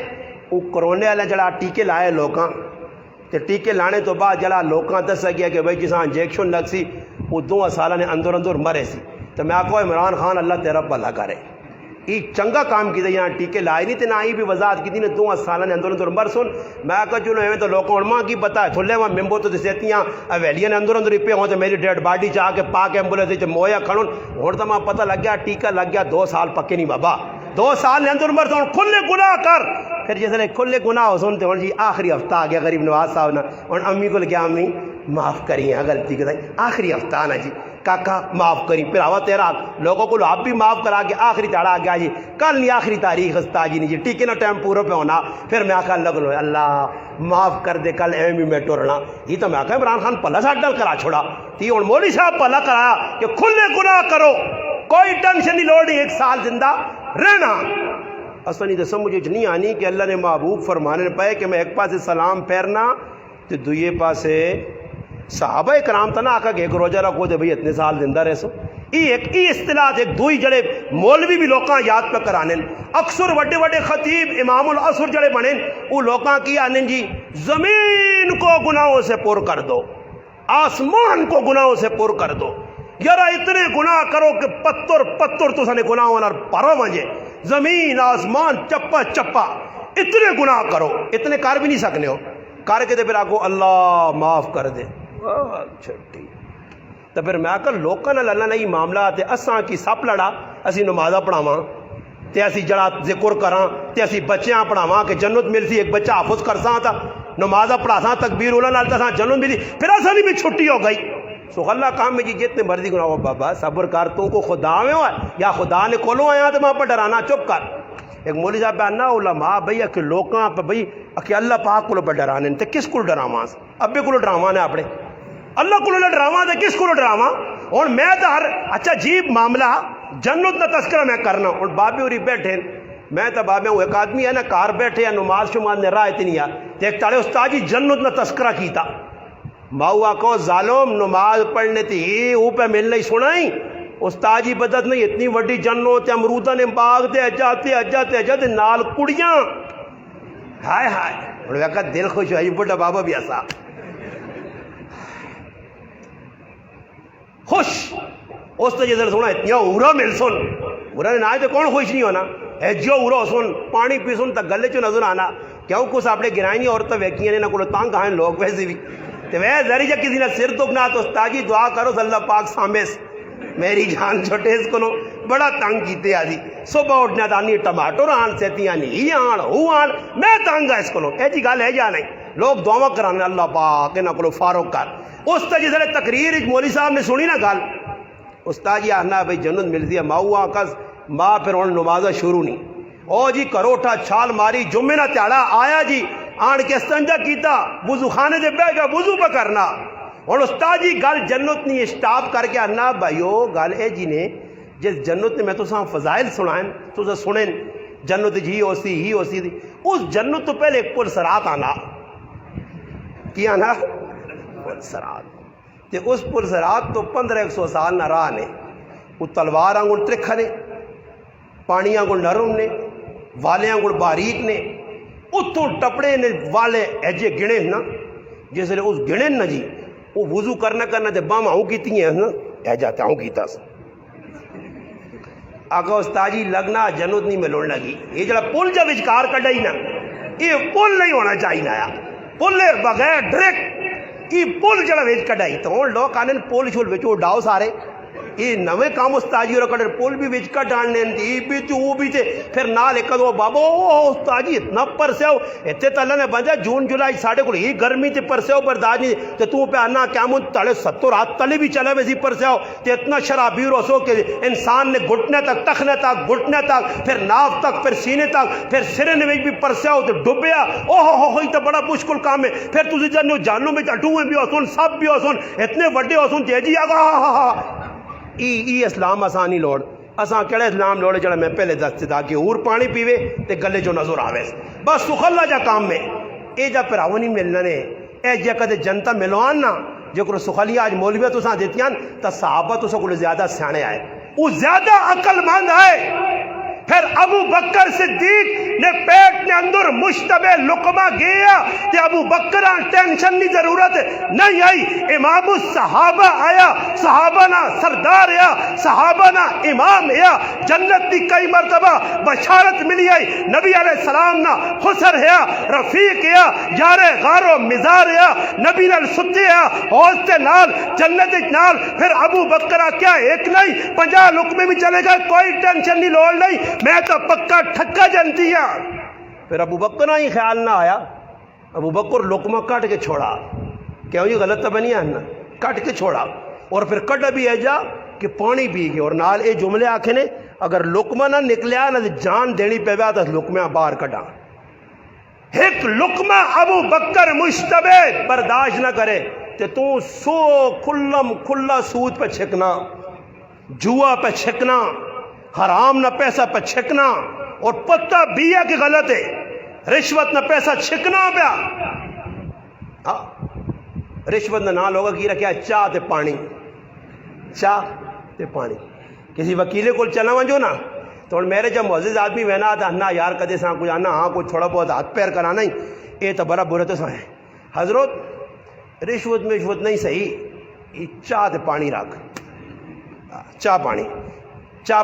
وہ کرونے والے جڑا ٹیکے لائے لوکاں تے ٹیکے لانے تو بعد جڑا لوکاں دسا گیا کہ بھائی جساں انجیکشن لگ سی وہ 2 سال نے اندر مرے سی تو میں آکھو عمران خان اللہ تیرا بھلا کرے یہ چنگا کام کیتا یہاں ٹیکے لائے نہیں تے نہ ہی بھی وضاحت کی نے 2 سال نے اندر مر سن میں آکھا چلو ایویں تو لوکاں علماء کی پتہ ہے تھلے وہاں ممبر تو سیتیاں اویلیاں نے اندر ہی پہ ہوں تو میری ڈیڈ باڈی چاہ کے پاک ایمبولینس مویا کھڑوں ہوں تو میں پتہ لگ گیا ٹیکہ لگ گیا 2 سال پکے نہیں بابا 2 سال نے اندر مر تو کھلے گناہ کر پھر جیسے کھلے گناہ ہو سنتے ہوں جی آخری ہفتہ آ گیا غریب نواز صاحب نے اور امی کو کیا امی معاف کری ہیں غلطی کے آخری ہفتہ آنا جی کاکا معاف کری پھر ہوا تیرا لوگوں کو آپ بھی معاف کرا کے آخری تاڑا آ گیا جی کل نہیں آخری تاریخ استا جی نہیں جی ٹیکے نہ ٹائم پورا پہ ہونا پھر میں آخا اللہ معاف کر دے کل ایم میں ٹورنا یہ تو میں آخا عمران خان پلا سا ڈل کرا چھوڑا تی اور مولوی صاحب پلا کرایا کہ کھلے گناہ کرو کوئی ٹینشن نہیں لوڑ نہیں 1 سال زندہ رہنا اصل نہیں تو سمجھ نہیں آنی کہ اللہ نے محبوب فرمانے پائے کہ میں ایک پاسے سلام پھیرنا تو دوئے پاسے صحابہ کرام تھا نا آقا کہ ایک روزہ رکھو دے بھئی اتنے سال زندہ رہ سو ایک اصطلاح ایک دوئی جڑے مولوی بھی لوکاں یاد پہ کرانے اکثر وڈے خطیب امام العصر جڑے بنے وہ لوکاں کی آنے جی زمین کو گناہوں سے پور کر دو آسمان کو گناہوں سے پور کر دو یارا اتنے گناہ کرو کہ پتر تو سنے گناہ ہونا پرا منجے زمین آسمان چپا اتنے گناہ کرو اتنے کر بھی نہیں سکنے ہو کر کے دے پھر آگو اللہ معاف کر دے چھٹی تو پھر میں آکر لوکاں نال اللہ نہیں معاملہ تے اساں کی سپ لڑا اسی نمازہ پڑھاواں تے اسی جڑا ذکر کراں تے اسی بچیاں پڑھاواں کہ جنت ملتی ایک بچہ حافظ کرساں تا نمازہ پڑھاساں تکبیر اولا نال تساں جنت ملی پھر اساں بھی چھٹی ہو گئی سو اللہ کام میں جی جتنے مرضی گناہ ہو بابا صبر کر تو کو خدا میں ہوا یا خدا نے کولوں آیا تو وہاں پر ڈرانا چپ کر ایک مولوی صاحب بیاننا علماء بھئی کہ لوکاں پہ بھئی کہ اللہ پاک کو ڈرانے تے کس کو ڈراواں ابے کو ڈراواں نے اپنے اللہ کو ڈراواں تے کس کو ڈراواں اور میں تو ہر اچھا جیب معاملہ جنت نہ تذکرہ میں کرنا اور بابے ہوری بیٹھے میں تو بابے ہوں ایک آدمی ہے نا کار بیٹھے یا نماز شماز نے راہ اتنی تے ایک تاڑے استاد جی جنت نہ تذکرہ کیتا ماؤ کو ظالم نماز پڑھنے تھی اوپے مل نہیں سنائی استاد جی بدت نہیں اتنی وڈی جنوں تے امرودہ نے باغ تے اجاتے نال کڑیاں ہائے اور وقت دل خوش ہوئی بڑا بابا بھی ایسا خوش اس تو جس سونا اتنا اورا مل سن اورا نے نہ تو کون خوش نہیں ہونا ہے جو اورا سن پانی پی سن تو گلے چ نظر آنا کیوں کچھ اپنے گرائیں عورتیں ویکیاں نے نہ کو تنگ آئے لوگ ویسے بھی تو وہ ذریعہ کسی نے سر دکھنا تو استاد جی دعا کرو اللہ پاک سامس میری جان چھوٹے اس کو بڑا تنگ کیتے آدھی صبح اٹھنا دانی ٹماٹر آن سیتیاں نہیں آن ہو آن میں تنگ ہے اس کو اے جی گل ہے یا نہیں لوگ دعا کرانے اللہ پاک انہاں کو فاروق کر اس تے جس نے تقریر مولوی صاحب نے سنی نا گل استاد جی آنا بھائی جنت ملتی ہے ماؤ آکس ماں پھر ہوں نمازہ شروع نہیں او جی کرو اٹھا چھال ماری جمعے نہ تیاڑا آیا جی آن کے استنجا کیتا وضو خانے دے بہ گیا وضو پہ کرنا اور استاد جی گل جنت نہیں اسٹاپ کر کے آنا بھائیو گل اے جی نے جس جنت نے میں تو ساں فضائل سنائیں تو سنیں جنت جی ہی ہوسی تھی اس جنت تو پہلے ایک پل سرات آنا کیا نا پل سرات تے اس پل سرات تو 1500 سال نہ راہ نے وہ تلوار آنگل ترکھا نے پانی آنگل نرم نے والے آنگل باریک نے اتوں ٹپڑے نے والے ایجے گنے نا جس لئے اس گنے نا جی وہ وضو کرنا تے بام آؤں کیتی ہیں نا ایجا آؤں کیتا سا آقا استاد جی لگنا جنت نہیں ملون لگی یہ جڑا پل جا وچکار کڈا ہی نا یہ پل نہیں ہونا چاہیے نا پل بغیر ڈائریکٹ یہ پل جڑا وچ کڈا ہی تو لوگ آنے پل چھول وچ ڈاؤ سارے یہ نوے کام استاد جی اور کڈر پل بھی وچ کڈ آنے دی بھی تو وہ بھی تے پھر نال ایک دو بابو استاد جی اتنا پرسیو اتنے تو اللہ نے بنجا جون جولائی ساڑھے کو ہی گرمی تے پرسیو برداشت نہیں تے تو پہ آنا کیا من تلے 70 رات تلے بھی چلے ویسی پرسیو تے اتنا شرابی رسو کہ انسان نے گھٹنے تک ٹخنے تک گھٹنے تک پھر ناف تک پھر سینے تک پھر سرے نے بھی پرسیو تے ڈوبیا ہوئی تو بڑا مشکل کام ہے پھر تسی جانو میں اٹھویں بھی ہو سن سب بھی ہو سن اتنے وڈے ہو سن تے جی آگا ای اسلام آسانی لوڑ اساں کہڑے اسلام لوڑے جڑا میں پہلے دستے تھا کہ اور پانی پیوے تے گلے جو نظر آوے بس سخلا جا کام میں اے جا پراو نہیں ملنا نے اے جا کدے جنتا ملوان نا جو کرو سخلی آج مولویہ تو ساں دیتیاں تا صحابہ تو سا کو زیادہ سیانے آئے وہ زیادہ عقل مند آئے پھر ابو بکر صدیق نے پیٹ نے اندر مشتبہ لقمہ گیا کہ ابو بکر ٹینشن نہیں ضرورت نہیں آئی امام الصحابہ آیا صحابہ نا سردار آیا صحابہ نا امام آیا جنت دی کئی مرتبہ بشارت ملی آئی نبی علیہ السلام نا خسر آیا رفیق آیا یار غار و مزار آیا نبی نال ستے آیا ہوستے نال جنت نال پھر ابو بکر کیا ایک نہیں 50 لقمے بھی چلے گا کوئی ٹینشن نہیں لوڑ نہیں میں تو پکا ٹھکا جانتی ہوں پھر ابو بکر ہی خیال نہ آیا ابو بکر لقمہ کٹ کے چھوڑا کیوں یہ غلط تو بنی آنا کٹ کے چھوڑا اور پھر کٹ بھی ایجا کہ پانی پی گئے اور نال اے جملے آکھے نے اگر لقمہ نہ نکلیا نہ جان دینی پہ بیا تو لقمہ باہر کٹا ایک لقمہ ابو بکر مشتبہ برداشت نہ کرے تو سو کھلم کھلا سود پہ چھکنا جوا پہ چھکنا حرام نہ پیسہ پہ چھکنا اور پتہ بیا کی غلط ہے رشوت نہ پیسہ چھکنا پیا رشوت نہ لوگا کی رکھیا چاہ تے پانی کسی وکیلے کو چلا ونجو نا تو میرے جب معزز آدمی وینا آتا نا یار کدے ساں کچھ آنا ہاں کچھ تھوڑا بہت ہاتھ پیر کرانا ہی اے تو بڑا برے تو سا ہے حضرت رشوت میں رشوت نہیں صحیح چاہ تے پانی رکھ چاہ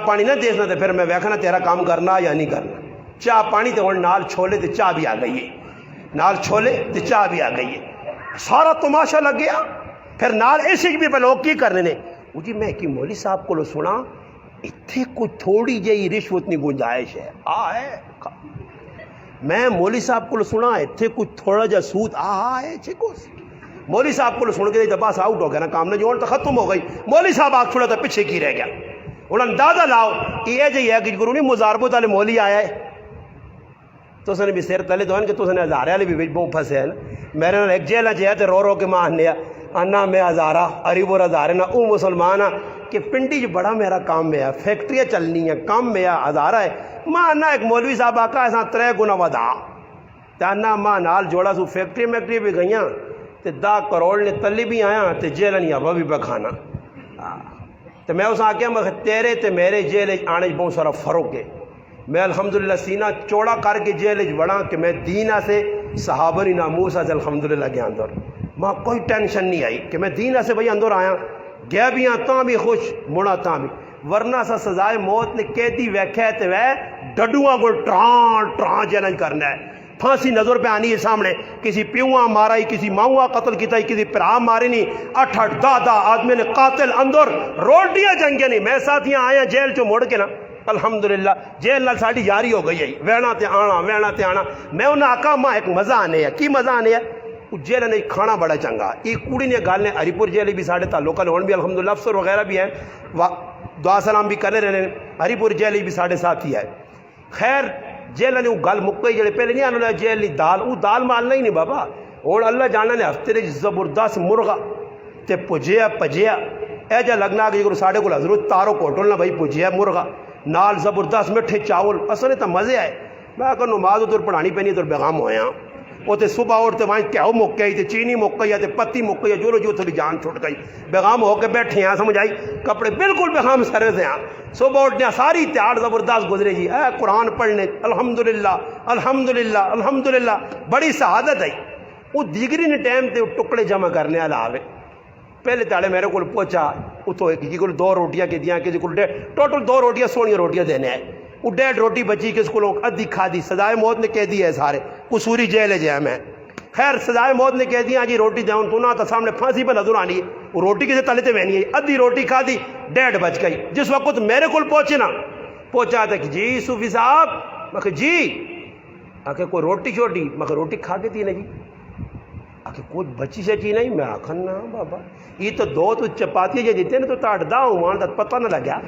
پانی نہ دیسنا تے پھر میں ویکھنا تیرا کام کرنا یا نہیں کرنا چاہ پانی تے اور نال چھولے تے چاہ بھی آ گئی ہے نال چھولے تے چاہ بھی آ گئی ہے سارا تماشا لگ گیا پھر نال ایسے بھی لوگ کی کرنے نے وہ جی میں کہ مولوی صاحب کو سنا اتنے کوئی تھوڑی جہی رشوت نہیں گنجائش ہے میں مولوی صاحب کو سنا اتنے کوئی تھوڑا جا سود مولوی صاحب کو سن کے بس آؤٹ ہو گیا نا کام نے جو تو ختم ہو گئی مولوی صاحب آگ چھوڑا تو پیچھے کی رہ گیا انہوں نے اندازہ لاؤ کہ یہ جی ہے کہ گرو نہیں مزاربت والے مولی آیا ہے تو اس نے بھی سیر تلے تو کہ تو نے ہزارے والے بھی بہت پھنسے ہیں نا میرے نال ایک جیل ہے تو رو کے ماں آنے آنا میں ہزارہ ارب اور ہزارے نا او مسلمان ہاں کہ پنڈی جو بڑا میرا کام میں ہے فیکٹریاں چلنی ہیں کام میں ہزارہ ہے ماں آنا ایک مولوی صاحب آکا ایسا 3 گنا ودا تو آنا ماں نال جوڑا سو فیکٹری بھی گئیاں تو 10 کروڑ نے تلی بھی آیا تو جیل نہیں ابا بھی بکھانا تو میں اس آکیا میں تیرے تے میرے جیل آنے بہت سارا فرق ہے میں الحمدللہ سینہ چوڑا کر کے جیل بڑھا کہ میں دینہ سے صحابہ ناموسہ سے الحمدللہ گیا اندر ماں کوئی ٹینشن نہیں آئی کہ میں دینہ سے بھائی اندر آیا گیا بھی ہاں تاں بھی خوش مڑا تاں بھی، ورنہ سا سزائے موت نے قیدی ویکھے تے وے ڈڈواں کو ٹران ٹران چیلنج کرنا ہے، پھانسی نظر پہ آنی ہے سامنے، کسی پیواں مارا ہی، کسی ماؤں قتل کیتا ہی، کسی پرا ماری نہیں، 8 10 آدمی نے قاتل اندر روٹیاں جنگے نہیں۔ میں ساتھیاں آیا جیل چو مڑ کے نا الحمدللہ جیل نال ساڑی یاری ہو گئی ہے، وینا تے آنا میں انہاں آکا ماں ایک مزہ آنے ہے، کی مزہ آنے ہے؟ جیل نے کھانا بڑا چنگا، یہ کوڑی نے گال نے ہری پور جیل بھی ساڑھے تعلقہ ہون بھی الحمدللہ افسر وغیرہ بھی ہیں، دعا سلام بھی کرنے رہنے، ہری پور جیل بھی ساڑھے ساتھی ہے۔ خیر جیل نے وہ گل مکئی جڑے پہلے نہیں آنے جیل نہیں دال، وہ دال مالنا ہی نہیں بابا، اور اللہ جانا نے ہفتے نے زبردست مرغا تے پجیا اے جا لگنا کہ جو ساڑھے کو حضرت تارو کوٹل نہ بھائی پجیا مرغا نال زبردست میٹھے چاول، اصل تو مزے آئے۔ میں کہ نماز ادھر پڑھانی پینی ادھر بیغام ہویا وہ تے صبح اٹھتے وہاں کہو مک گئی تے چینی مک گئی تے پتی مک گئی، جو تھوڑی جان چھوٹ گئی، بیغام ہو کے بیٹھے ہیں، سمجھ آئی، کپڑے بالکل بیغام سرے سے ہیں، صبح اٹھنے ساری تیار زبردست گزرے جی، اے قرآن پڑھنے الحمدللہ الحمدللہ الحمدللہ، بڑی سعادت ہے۔ وہ دیگری نے ٹائم تے ٹکڑے جمع کرنے والا آوے، پہلے تاڑے میرے کو پوچھا اتو کسی کو 2 روٹیاں کی دیاں، کسی کو ٹوٹل 2 روٹیاں سونی روٹیاں دینے ہیں، وہ 1.5 روٹی بچی کس کو لوگ ادھی کھا دی، سزائے موت نے کہہ دی ہے سارے قصوری جیل جائے میں۔ خیر سزائے موت نے کہہ دیا جی روٹی جاؤں تو نہ تو سامنے پھانسی پہ نظر آنی ہے، وہ روٹی کسی تلے تے وینی ہے، ادھی روٹی کھا دی 1.5 بج گئی۔ جس وقت میرے کو پہنچے نا پہنچا تھا کہ جی صوفی صاحب، میں کہ جی آکے کوئی روٹی چھوٹی، میں کہ روٹی کھا کے تھی نا جی، آکے کوئی بچی سے چی نہیں، میں آکھا نا بابا یہ تو 2 تو چپاتیاں جی دیتے نا تو 8 ہوں وہاں تک پتہ نہ لگیا،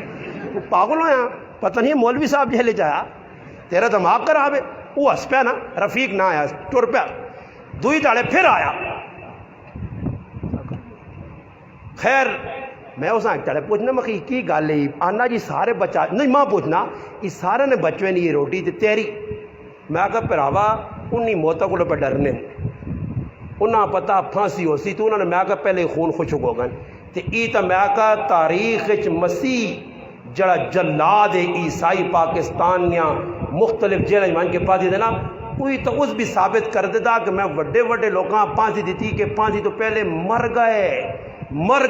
وہ پاگل ہو یہاں پتہ نہیں مولوی صاحب جہلے چاہا تیرا دماغ خراب ہے۔ وہ ہس پیا نا رفیق نہ آیا ٹر پیا، دوئی تاڑے پھر آیا۔ خیر میں اس نے تاڑے پوچھنا میں کہ کی گل ہے آنا جی سارے بچا نہیں، ماں پوچھنا یہ سارے نے بچوے نہیں یہ روٹی تے تیری، میں کہا پراوا انہی موتا کو پہ ڈرنے انہاں پتہ پھانسی ہو سی تو انہوں نے میں کہا پہلے خون خوشک ہو گئے تے ای تا میں کہا تاریخ مسیح جڑا جلاد عیسائی پاکستان یا مختلف جیل مان کے پاس دینا کوئی تو اس بھی ثابت کر دیتا کہ میں وڈے وڈے لوگاں پھانسی دیتی کہ پھانسی تو پہلے مر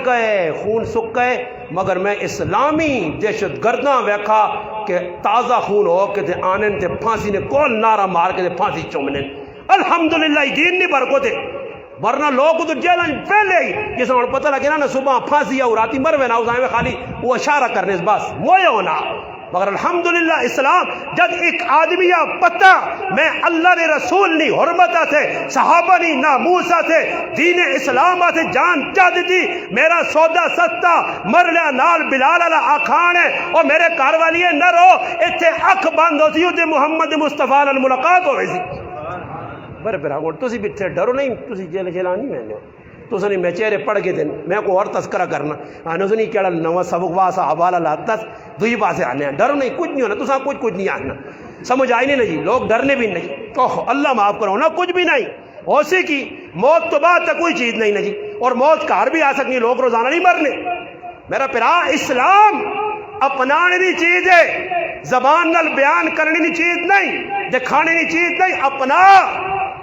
گئے خون سک گئے، مگر میں اسلامی دہشت گرداں ویکھا کہ تازہ خون ہو کے تے آنن تے پھانسی نے کول نعرہ مار کے تے پھانسی چومنن۔ الحمدللہ دین نہیں برکو تے ورنہ لوگ تو جیلن پہلے ہی جس میں پتہ لگے نا صبح پھانسی یا راتی مروے نا اس میں خالی وہ اشارہ کرنے اس بس موئے ہونا، مگر الحمدللہ اسلام جب ایک آدمی یا پتہ میں اللہ نے رسول نہیں حرمت آتے صحابہ نہیں ناموس آتے دین اسلام آتے جان چاہتی تھی میرا سودا سستا مر لیا نال بلال علیہ آخان ہے اور میرے کاروالی نہ رو اتھے اکھ بند ہوتی ہوتے محمد مصطفیٰ علیہ ملاقات ہوئی سی بر پھر آگوڑ تسی بھی تھے ڈرو نہیں، تسی جیل جیلانی میں نے تو سنی میں چہرے پڑھ کے دن میں کو اور تذکرہ کرنا آنے سنی کیڑا نوا سبق واسا حوالہ لاتس دوئی باسے آنے ہیں، ڈرو نہیں کچھ نہیں ہونا، تو ساں کچھ نہیں آنا، سمجھ آئی نہیں جی، لوگ ڈرنے بھی نہیں، اوہ اللہ معاف کرو نا کچھ بھی نہیں ہو سی کی موت تو بعد تک کوئی چیز نہیں نا جی، اور موت کار بھی آ سکنی، لوگ روزانہ نہیں مرنے۔ میرا پیرا اسلام اپنانے دی چیز ہے، زبان نال بیان کرنے دی چیز نہیں، دکھانے دی چیز نہیں، اپنا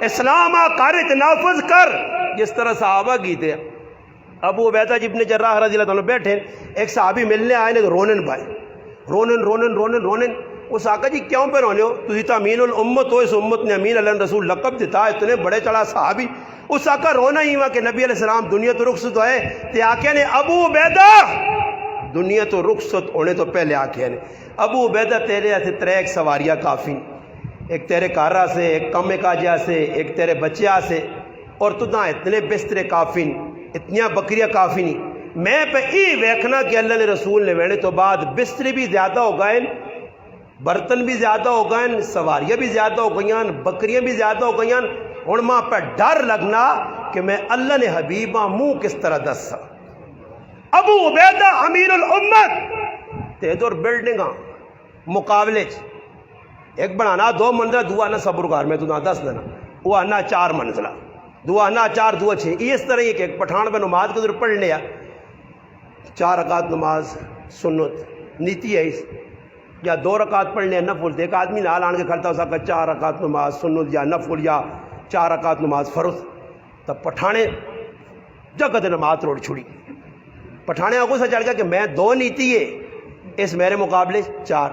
اسلام کارت نافذ کر جس طرح صحابہ کی تھے۔ ابو عبیدہ ابن جراح رضی اللہ عنہ بیٹھے، ایک صحابی ملنے آئے نے رونن بھائی رونن اس آقا جی کیوں پہ رونے ہو، تو تو امین الامت ہو، اس امت نے امین علیہ رسول لقب دیتا ہے، اتنے بڑے چڑھا صحابی، اس آقا رونا ہی ہوا کہ نبی علیہ السلام دنیا تو رخصت ہوئے تے آقا نے ابو عبیدہ دنیا تو رخصت ہونے تو پہلے آقا نے ابو عبیدہ تیرے ایسے 3 سواریاں کافی، ایک تیرے کارا سے، ایک کم کاجیا سے، ایک تیرے بچیا سے، اور تو نہ اتنے بسترے کافی اتنیاں بکریاں کافی نہیں، میں پہ ای ویکھنا کہ اللہ نے رسول نے وینے تو بعد بسترے بھی زیادہ ہو گئے، برتن بھی زیادہ ہو گئے، سواریاں بھی زیادہ ہو گئیں، بکریاں بھی زیادہ ہو گئیں، اور ماں پہ ڈر لگنا کہ میں اللہ نے حبیبہ منہ کس طرح دسا۔ ابو عبیدہ امین الامت تے دور بلڈنگاں مقابلے ایک بنانا 2 منزلہ دعا نہ صبرگار میں تو نہ 10 دینا وہ آنا 4 منزلہ دعا نہ 4 دعا 6 اس طرح یہ کہ ایک پٹھان پہ نماز کے ذر پڑھ لیا 4 رکعت نماز سنت نیتی ہے اس یا 2 رکعت پڑھ لیا نفل، ایک آدمی نال آن کے کھڑتا ہو سکتا 4 رکعت نماز سنت یا نفل یا 4 رکعت نماز فرض، تب پٹھانے جگہ نماز روڑ چھڑی پٹھانے کا غصہ چڑھ گیا کہ میں 2 نیتی ہے، اس میرے مقابلے 4.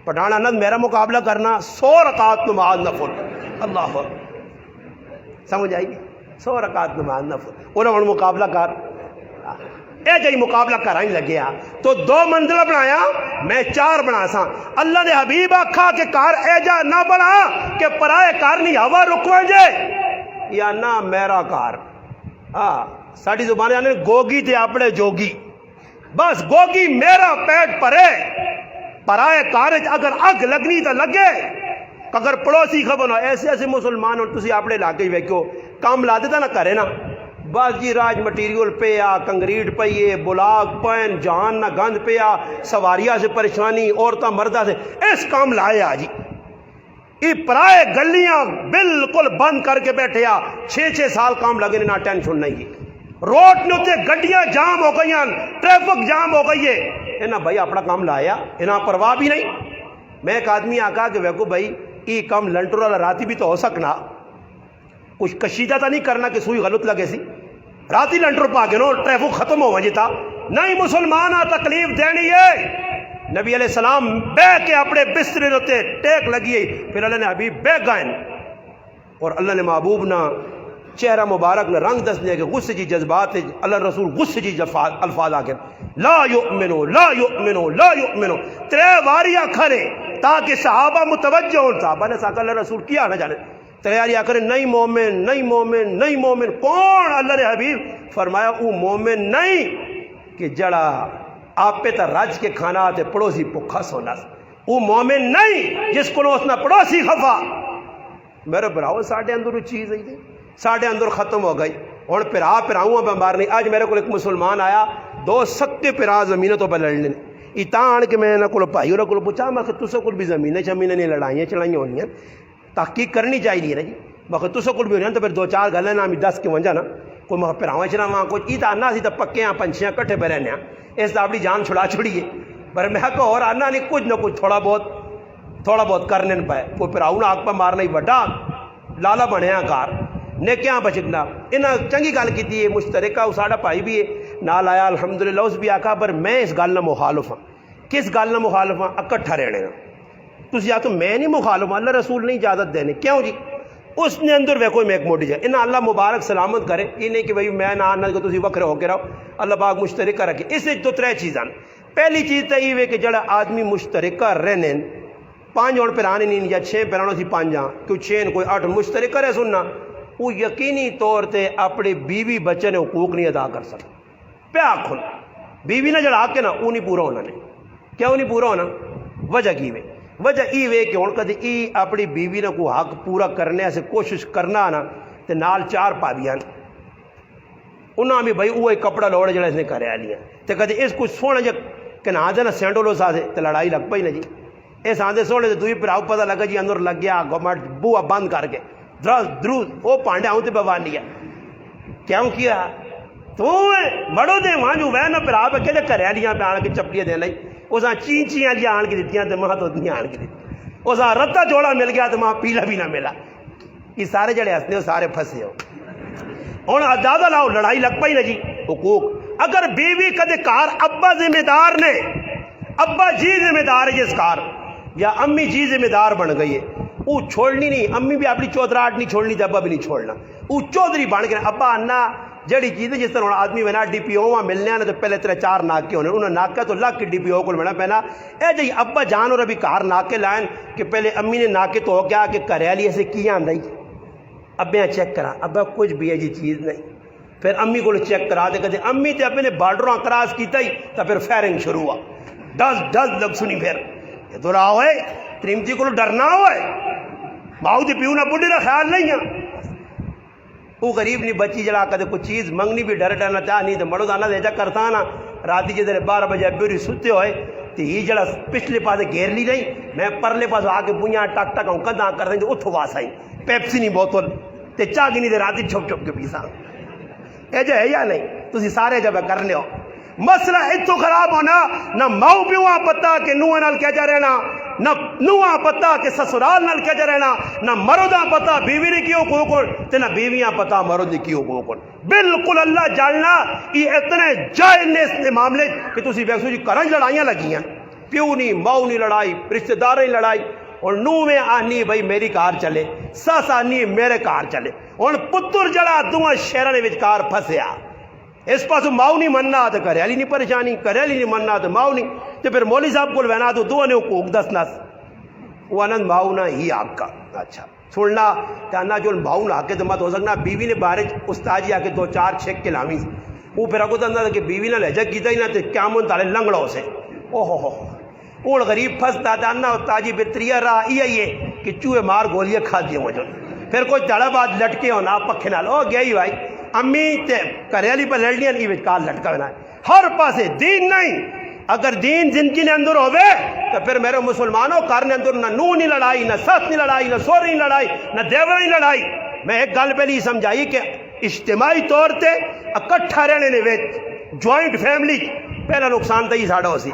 پٹھان آنند میرا مقابلہ کرنا 100 رکعت نماز نفل. اللہ اکبر، سمجھ آئی؟ 100 رکعت نماز نفل انہوں نے مقابلہ کر اے جی مقابلہ کرا ہی لگیا تو 2 منزلہ بنایا، میں 4 بنا سا. اللہ نے حبیب آکھا کہ کار اے جا نہ بنا کہ پرائے کار نہیں ہوا رکویں جے یا نہ میرا کار. ساڑی زبانے آنے گوگی تے اپنے جوگی، بس گوگی میرا پیٹ پرے پرائے کارج اگر اگ لگنی تو لگے. اگر پڑوسی خبر نہ ایسے ایسے مسلمان اور تسی اپنے علاقے ہی ویکھو کام لا دیتا نہ کرے نا، بس جی راج مٹیریل پیا، کنکریٹ پئیے، بلاک پین جان نہ گند پیا، سواریاں سے پریشانی، عورتاں مردہ سے اس کام لائے جی. یہ پرائے گلیاں بالکل بند کر کے بیٹھے 6 سال کام لگے نہ ٹینشن نہیں. روڈ نے اتنے گڈیاں جام ہو گئی، ٹریفک جام ہو گئی ہے، انہاں بھائی اپنا کام لایا، انہاں پرواہ بھی نہیں. میں ایک آدمی آکا کہ ویکو بھائی یہ کام لنٹر والا راتی بھی تو ہو سکنا، کچھ کشیدہ تو نہیں کرنا کہ سوئی غلط لگے سی، راتی لنٹر پا کے نو ٹریفک ختم ہو جاتا. نہیں مسلمان تکلیف دینی ہے. نبی علیہ السلام بے کے اپنے بسترے ہوتے ٹیک لگی، پھر اللہ نے حبیب بے گائن اور اللہ نے محبوب نہ چہرہ مبارک نے رنگ دس دیا کہ غصے جی جذبات اللہ رسول غصے جی الفاظ آ کے لا یؤمنو لا یؤمنو لا یؤمنو 3 واریاں کھڑے تاکہ صحابہ متوجہ ہوں. صحابہ نے ساکھ اللہ رسول کیا نہ جانے 3 واریاں کھڑے نہیں مومن نہیں مومن نہیں مومن. کون؟ اللہ نے حبیب فرمایا وہ مومن نہیں کہ جڑا آپ پہ تا رج کے کھانا آتے پڑوسی پکھا سونا، وہ مومن نہیں جس کو اس نہ پڑوسی خفا. میرے براؤ ساڑھے اندر وہ چیز ہے ساڑھے اندر ختم ہو گئی. اور پھراؤں بیمار نہیں. آج میرے کو ایک مسلمان آیا 2 سکتے پھرا زمینوں تو پہ لڑنے اتنا آن کے میں کو بھائی اور کو پوچھا میں کہ تسے کو بھی زمینیں شمینیں نہیں لڑائیاں چڑھائیاں ہونی ہیں، تحقیق کرنی چاہیے نا جی. میں تسے کو بھی ہونی تو پھر 2-4 گلیں نہ 10 کے ونجا نا کوئی میں پھراواں چڑھاواں کوئی ایتا آنا سی تو پکے پنچھیاں کٹھے پہ رہنے اس دا اپنی جان چھڑا چھڑیے. پر میں کہ اور آنا نہیں کچھ نہ کچھ تھوڑا بہت کرنے پائے. کوئی پھراؤں آگ پہ مارنا ہی بڑا لالا بنیا کار نیکیاں بچنا. انہاں چنگی گل کی مشترکہ وہ ساڑا بھائی بھی نال آیا الحمدللہ اس بھی آکھا پر میں اس گل نہ مخالف ہاں. کس گل نہ مخالف ہاں؟ اکٹھا رہنے نا. تسی تو میں نہیں مخالف، اللہ رسول نہیں اجازت دینے. کیوں جی؟ اس نے اندر ویکو میں ایک موٹی جائے انہاں اللہ مبارک سلامت کرے. یہ نہیں کہ بھائی میں نہ آنا کہ تسی وکھرے ہو کے رہو، اللہ پاک مشترکہ رکھے. اس سے تو 3 چیزاں. پہلی چیز تو یہ ہے کہ جڑا آدمی مشترکہ رہنے 5 اور پرانے نہیں یا 6 پرانوں سی 5 کوئی 6 کوئی 8 مشترکہ رہ سننا، وہ یقینی طور تے اپنے بیوی بچے نے حقوق نہیں ادا کر سکتا. پیا کھل بیوی نے جڑا کے نا وہ نہیں پورا ہونا. نہیں کیوں نہیں پورا ہونا؟ وجہ کی وے؟ وجہ یہ وے کہ ہوں کدی ای اپنی بیوی نے کو حق پورا کرنے سے کوشش کرنا نا تے نال 4 پاویاں انہاں بھی بھائی وہ کپڑا لوڑ جڑا اس نے کرے لیا تے کدی اس کو سونے جا کہ نہ دے نا سینڈولو ساتھ تے لڑائی لگ پئی نا جی. اس آندے سونے تے دوئی پھراؤ پتہ لگا جی اندر لگ گیا گورنمنٹ بوا بند کر کے درو وہ پانڈے آؤں تے بوان لیا. کیوں کیا تو بڑو دے وہاں جو وین پھرا پہ کہ کرے لیاں پہ آن کے چپڑیاں دے لئی اساں چینچیاں جی آن کے دیتیاں تے ماں تو نہیں آن کے دیتی. اساں رتا جوڑا مل گیا تو ماں پیلا بھی نہ ملا. یہ سارے جڑے ہستے ہو سارے پھنسے ہو. ہوں اندازہ لاؤ لڑائی لگ پئی نا جی. حقوق اگر بیوی کدے کار ابا ذمہ دار نے، ابا جی ذمہ دار ہے جس کار یا امی جی ذمہ دار بن گئی ہے، وہ چھوڑنی نہیں. امی بھی اپنی چودراہٹ نہیں چھوڑنی تے ابا بھی نہیں چھوڑنا. وہ چودھری بن کے ابا انا جڑی چیز جس طرح آدمی بنا ڈی پی او ملنے تو پہلے 3-4 ناکے ہونے انہوں نے ناکہ تو لکھ ڈی پی او کو بنا پینا. اے جی ابا جان اور ابھی کار ناکے لائن کہ پہلے امی نے ناکے تو ہو گیا کہ کریالی ایسے کیا آندائی ابیاں چیک کرا ابا کچھ بھی ہے جی چیز نہیں. پھر امی کو چیک کرا دے کہتے امی تے اپنے بارڈراں کراس کیتا ہی تو پھر فائرنگ شروع ہوا. 10 لگ سنی پھر یہ تو رہا ہوئے تریمتی کو ڈرنا ہوئے باؤ دی پیو نہ بڑھے نہ خیال نہیں ہے. وہ غریب نہیں بچی جڑا کدے کوئی چیز منگنی بھی ڈر ڈرنا چاہ نہیں تو مڑو دانا دے جا کرتا نا راتی جی 12 بجے ابھی ستے ہوئے تو یہ جڑا پچھلے پاسے گھیر لی نہیں میں پرلے پاس آ کے بوئیاں ٹک ٹک ہوں کداں کر دیں اتو واس آئی پیپسی نہیں بوتل تے چاہ گی نہیں دے راتی چھپ چھپ کے پیسا. اے جو ہے یا نہیں تسی سارے جب کرنے ہو. مسئلہ اتو خراب ہونا نہ ماؤ پیو پتا کہ نوہ نال کیا جا رہنا نہ نواں پتہ کہ سسرال نال کیا رہنا، نہ مرداں پتہ بیوی نے کی حقوق تے نہ بیویاں پتہ مرد کی حقوق۔ بالکل اللہ جاننا یہ اتنے جائز نے اس معاملے کہ تسی ویکھو جی کرن لڑائیاں لگیاں، پیو نہیں ماؤ نہیں لڑائی، رشتہ داریں لڑائی، اور نویں آنی بھائی میری کار چلے، سس آنی میرے کار چلے، اور پتر جڑا دونوں شہراں دے وچکار پھسیا، اس پاس ماؤ نہیں مننا تو گھر والی نہیں پریشانی، گھر والی نہیں مننا تو ماؤ نہیں، تو پھر مولوی صاحب کو لینا تو دونوں نے حقوق دسنا، وہ آنند ماؤ نہ ہی آپ کا اچھا چھوڑنا کہنا جو ماؤ نہ کے تو مت ہو سکنا بیوی نے باہر استاد جی آ کے 2-4 چھک کے لامی، وہ پھر اگو تھا کہ بیوی نہ لہجہ کیتا ہی نہ تو کیا من تالے لنگڑوں سے اوہ اون غریب پھنستا تھا نا تاجی بہتریہ راہ یہ کہ چوہے مار گولیاں کھا دیا مجھے، پھر کوئی تڑا بعد لٹکے ہونا پکھے نال او گیا ہی بھائی امی تے کریالی پر لڑنیاں نہیں وچکار لٹکا ہونا ہے ہر پاسے دین نہیں۔ اگر دین زندگی نے اندر ہوئے تو پھر میرے مسلمانوں کار نے اندر نہ نو نہیں لڑائی، نہ سس نہیں لڑائی، نہ سور نہیں لڑائی، نہ دیور نہیں لڑائی۔ میں ایک گل پہلی سمجھائی کہ اجتماعی طور تے اکٹھا رہنے نے وچ جوائنٹ فیملی پہلا نقصان تو ہی ساڑا ہو سی،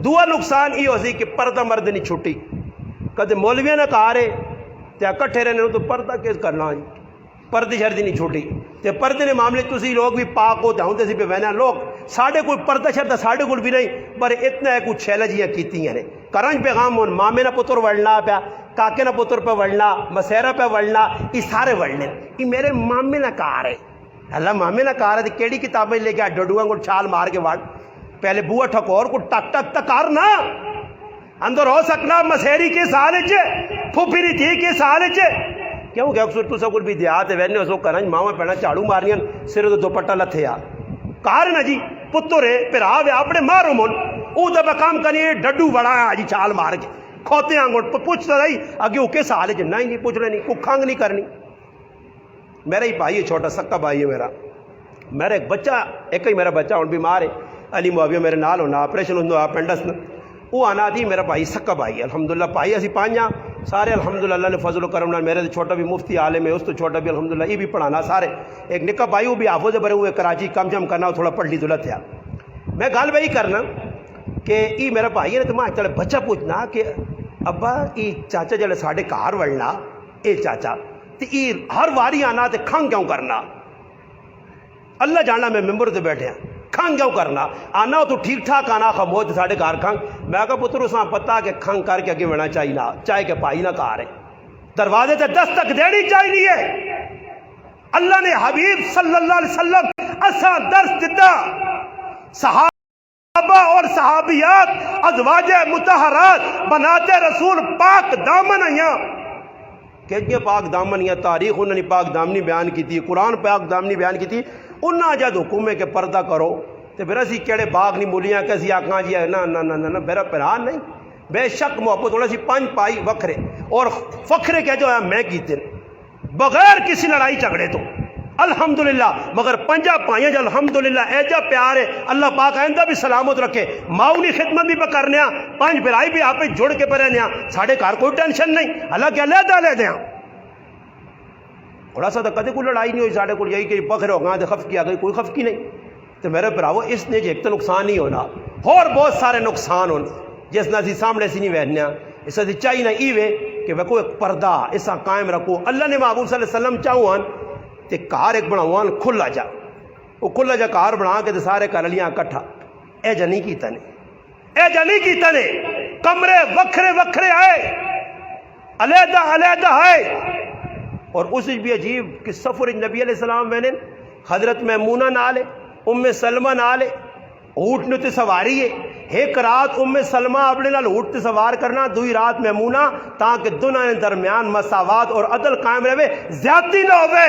دوسرا نقصان یہ ہو سی کہ پردہ مرد نہیں چھٹی، کدے مولویاں نے کہا رہے تے اکٹھے رہنے تو پردہ کیس کرنا جی، پردے شردی نہیں چھوٹی تے پردے نے معاملے تسی لوگ بھی پاک ہوتے ہوں تے پہ وینا لوگ ساڑھے کوئی پردہ شردہ ساڑھے کوئی بھی نہیں، پر اتنا ہے کچھ چھیلجیاں کیتی ہیں کرنج پیغام ہون مامے نہ پتر وڑنا پیا، کاکے نہ پتر پہ وڑنا، مسیرہ پہ وڑنا، یہ سارے وڑنے، یہ میرے مامے نہ کہا رہے، اللہ مامے نہ کہا رہے تے کیڑی کتابیں لے کے ڈڈوئیں کو چھال مار کے وڑ، پہلے بوہ ٹھکور کو ٹک ٹک تکار نہ اندر ہو سکنا مسیری کے سال چے پھوپھری تھی کے سال چے کیوں کہ اکثر تو سب کچھ بھی دیات ہے وینے اسو کرنج ماما پہنا چاڑو مارنیاں سر تو دوپٹہ لتھے آ کار نا جی پتر ہے پھر آوے اپنے مارو من او دب کام کرنی ڈڈو بڑا ہے جی چھال مار کے کھوتے آنگوٹ پوچھتا رہی آگے او کے سال چے نہیں پوچھ رہے نہیں کھانگ نہیں کرنی۔ میرا ہی بھائی ہے چھوٹا سکا بھائی ہے میرا ایک بچہ ایک ہی میرا بچہ ہوں بیمار ہے علی معاویہ میرے نال ہونا آپریشن ہونا اپینڈس نا وہ آنا تھی میرا بھائی سکا بھائی ہے الحمدللہ بھائی اسی پانچاں سارے الحمدللہ اللہ نے فضل و کرم نال میرے چھوٹا بھی مفتی عالم ہے اس تو چھوٹا بھی الحمدللہ یہ بھی پڑھانا سارے ایک نکا بھائی وہ بھی حافظ بڑے ہوئے کراچی کم جم کرنا تھوڑا پڑھ لی دولت ہے میں گال بھائی کرنا کہ یہ میرا بھائی ہے تو میں چلے بچہ پوچھنا کہ ابا یہ چاچا جلے ساڑھے کار وڑنا اے چاچا تو یہ ہر واری آنا تو کھنگ کیوں کرنا اللہ جاننا میں ممبر سے بیٹھے ہیں کھنگ کیوں کرنا آنا تو ٹھیک ٹھاک آنا خموج ساڑھے کار کھنگ میں کہا پتر اساں پتا کہ کھنگ کر کے اگے بڑھنا چاہیے نہ چاہے کہ پائی نہ کار ہے دروازے سے دستک دینی چاہیے۔ اللہ نے حبیب صلی اللہ علیہ وسلم اساں درس دیتا صحابہ اور صحابیات ازواج مطہرات بناتے رسول پاک دامن ہیں کہ پاک دامن یا تاریخ انہوں نے پاک دامنی بیان کی تھی قرآن پاک دامنی بیان کی تھی انہاں جد حکم ہے کہ پردہ کرو تو پھر اسی کیڑے باغ نہیں مولیاں کسی آکھاں جی نا نا نا نا میرا پران نہیں بے شک محبت ہونا سی 5 پائی وکھرے اور فخرے کہ جو ہے میں کیتے بغیر کسی لڑائی جھگڑے تو الحمدللہ مگر 5 پائیں جو الحمدللہ ایجا پیار ہے اللہ پاک آئندہ بھی سلامت رکھے ماؤنی خدمت بھی پکرنے 5 پھرائی بھی آپ جڑ کے پہ رہنے ساڑھے کار کوئی ٹینشن نہیں اللہ کے علیحدہ لے دیں تھوڑا سا تو کدے کوئی لڑائی نہیں ہوئی ساڑھے کو یہی کہ بکر ہو گاں تو خف کیا گئی کوئی خف کی نہیں تو میرے براو اس نے ایک تو نقصان نہیں ہونا اور بہت سارے نقصان ہونے جس نہ سی سامنے سی نہیں بہنیا اس سے چاہیے نہ ایوے کہ وہ کوئی پردہ اسا قائم رکھو اللہ نے محبوب صلی اللہ علیہ وسلم چاہوان تے کار ایک بناوان کھلا جا وہ کھلا جا کار بنا کے سارے کر لیاں کٹھا اے جا نہیں کیتا نے اے جا نہیں کیتا نے کمرے وکھرے وکھرے آئے علیحدہ علیحدہ آئے اور اس بھی عجیب کہ سفر نبی علیہ السلام وینے حضرت میمونہ نالے ام سلمہ نالے اونٹ نے تے سواری ہے ایک رات ام سلمہ اپنے نال اونٹ تے سوار کرنا دوئی رات میمونہ تاکہ دونوں نے درمیان مساوات اور عدل قائم رہے زیادتی نہ ہوئے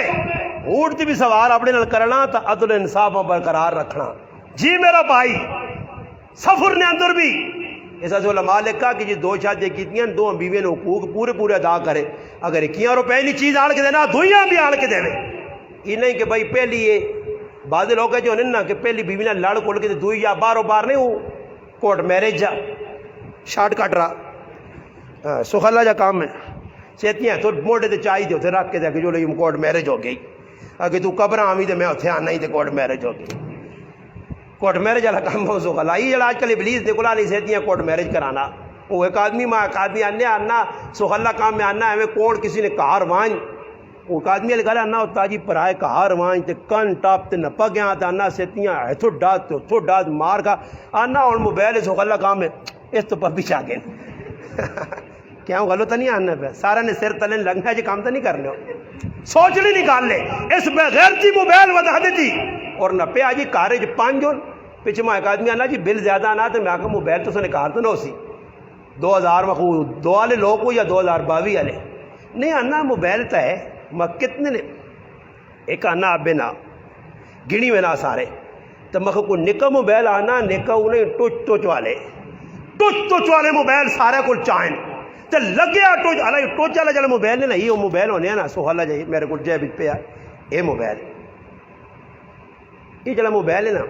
اونٹ تے بھی سوار اپنے نال کرنا تا عدل انصاف برقرار رکھنا جی میرا بھائی سفر نے اندر بھی ایسا جو علماء لکھا کہ جی 2 شادیاں کیتیاں 2 بیویاں نے حقوق پورے ادا کرے اگر 21 روپے نہیں چیز آڑ کے دینا دویاں بھی آڑ کے دے یہ نہیں کہ بھائی پہلی یہ بعض لوگ جو نہیں نا کہ پہلی بیوی نے لڑ کھول کے دوئی یا باروں بار نہیں وہ کورٹ میرج جا شارٹ کٹ رہا سخلا جا کام ہے سیتیاں تو موڑے تے چاہیے تھے اتنے رکھ کے دے کہ جو لئی کورٹ میرج ہو گئی اگر تو قبر آمی تو میں اتنے آنا ہی تو کورٹ میرج ہو گئی کورٹ میرج والا کام بہت سخلا یہ جڑا آج کل ابلیس نکلا نہیں سیتیاں کورٹ میرج کرانا وہ ایک آدمی آنے آنا سہلا کام میں آنا ہمیں کون کسی نے کہار وائن وہ ایک آدمی لگا آنا ہوتا جی پرائے کہار وائن تے کن ٹاپ تے نپا گیا تے آنا سیتیاں ایتھو ڈات تے اتھو ڈات مار کا آنا اور موبائل سہلا کام میں اس تو پبی چاہ گئے کیا غلط تو نہیں آنا پہ سارا نے سر تلے لگنا ہے جی کام تو نہیں کرنے ہو سوچ لی نکال لے اس بغیرتی موبائل ودا دیتی اور نہ پہ آجی کارج پانچ پیچھے میں ایک آدمی آنا جی بل زیادہ آنا تو میں آکا موبائل تو سے نکال تو نہ ہو سی 2000 مخو 2 والے لوگ کو یا 2022 والے نہیں آنا موبائل تو ہے میں کتنے نے ایک آنا آبے نا گنی میں نا سارے تو میں کو نکا موبائل آنا نکا انہیں ٹوچ والے موبائل سارے کو چاہیں تو لگیا ٹوچ والا جلا موبائل نے نہیں وہ موبائل ہونے ہیں نا سہالا جائے میرے کو جے بچ پہ آئے یہ موبائل یہ جلا موبائل ہے نا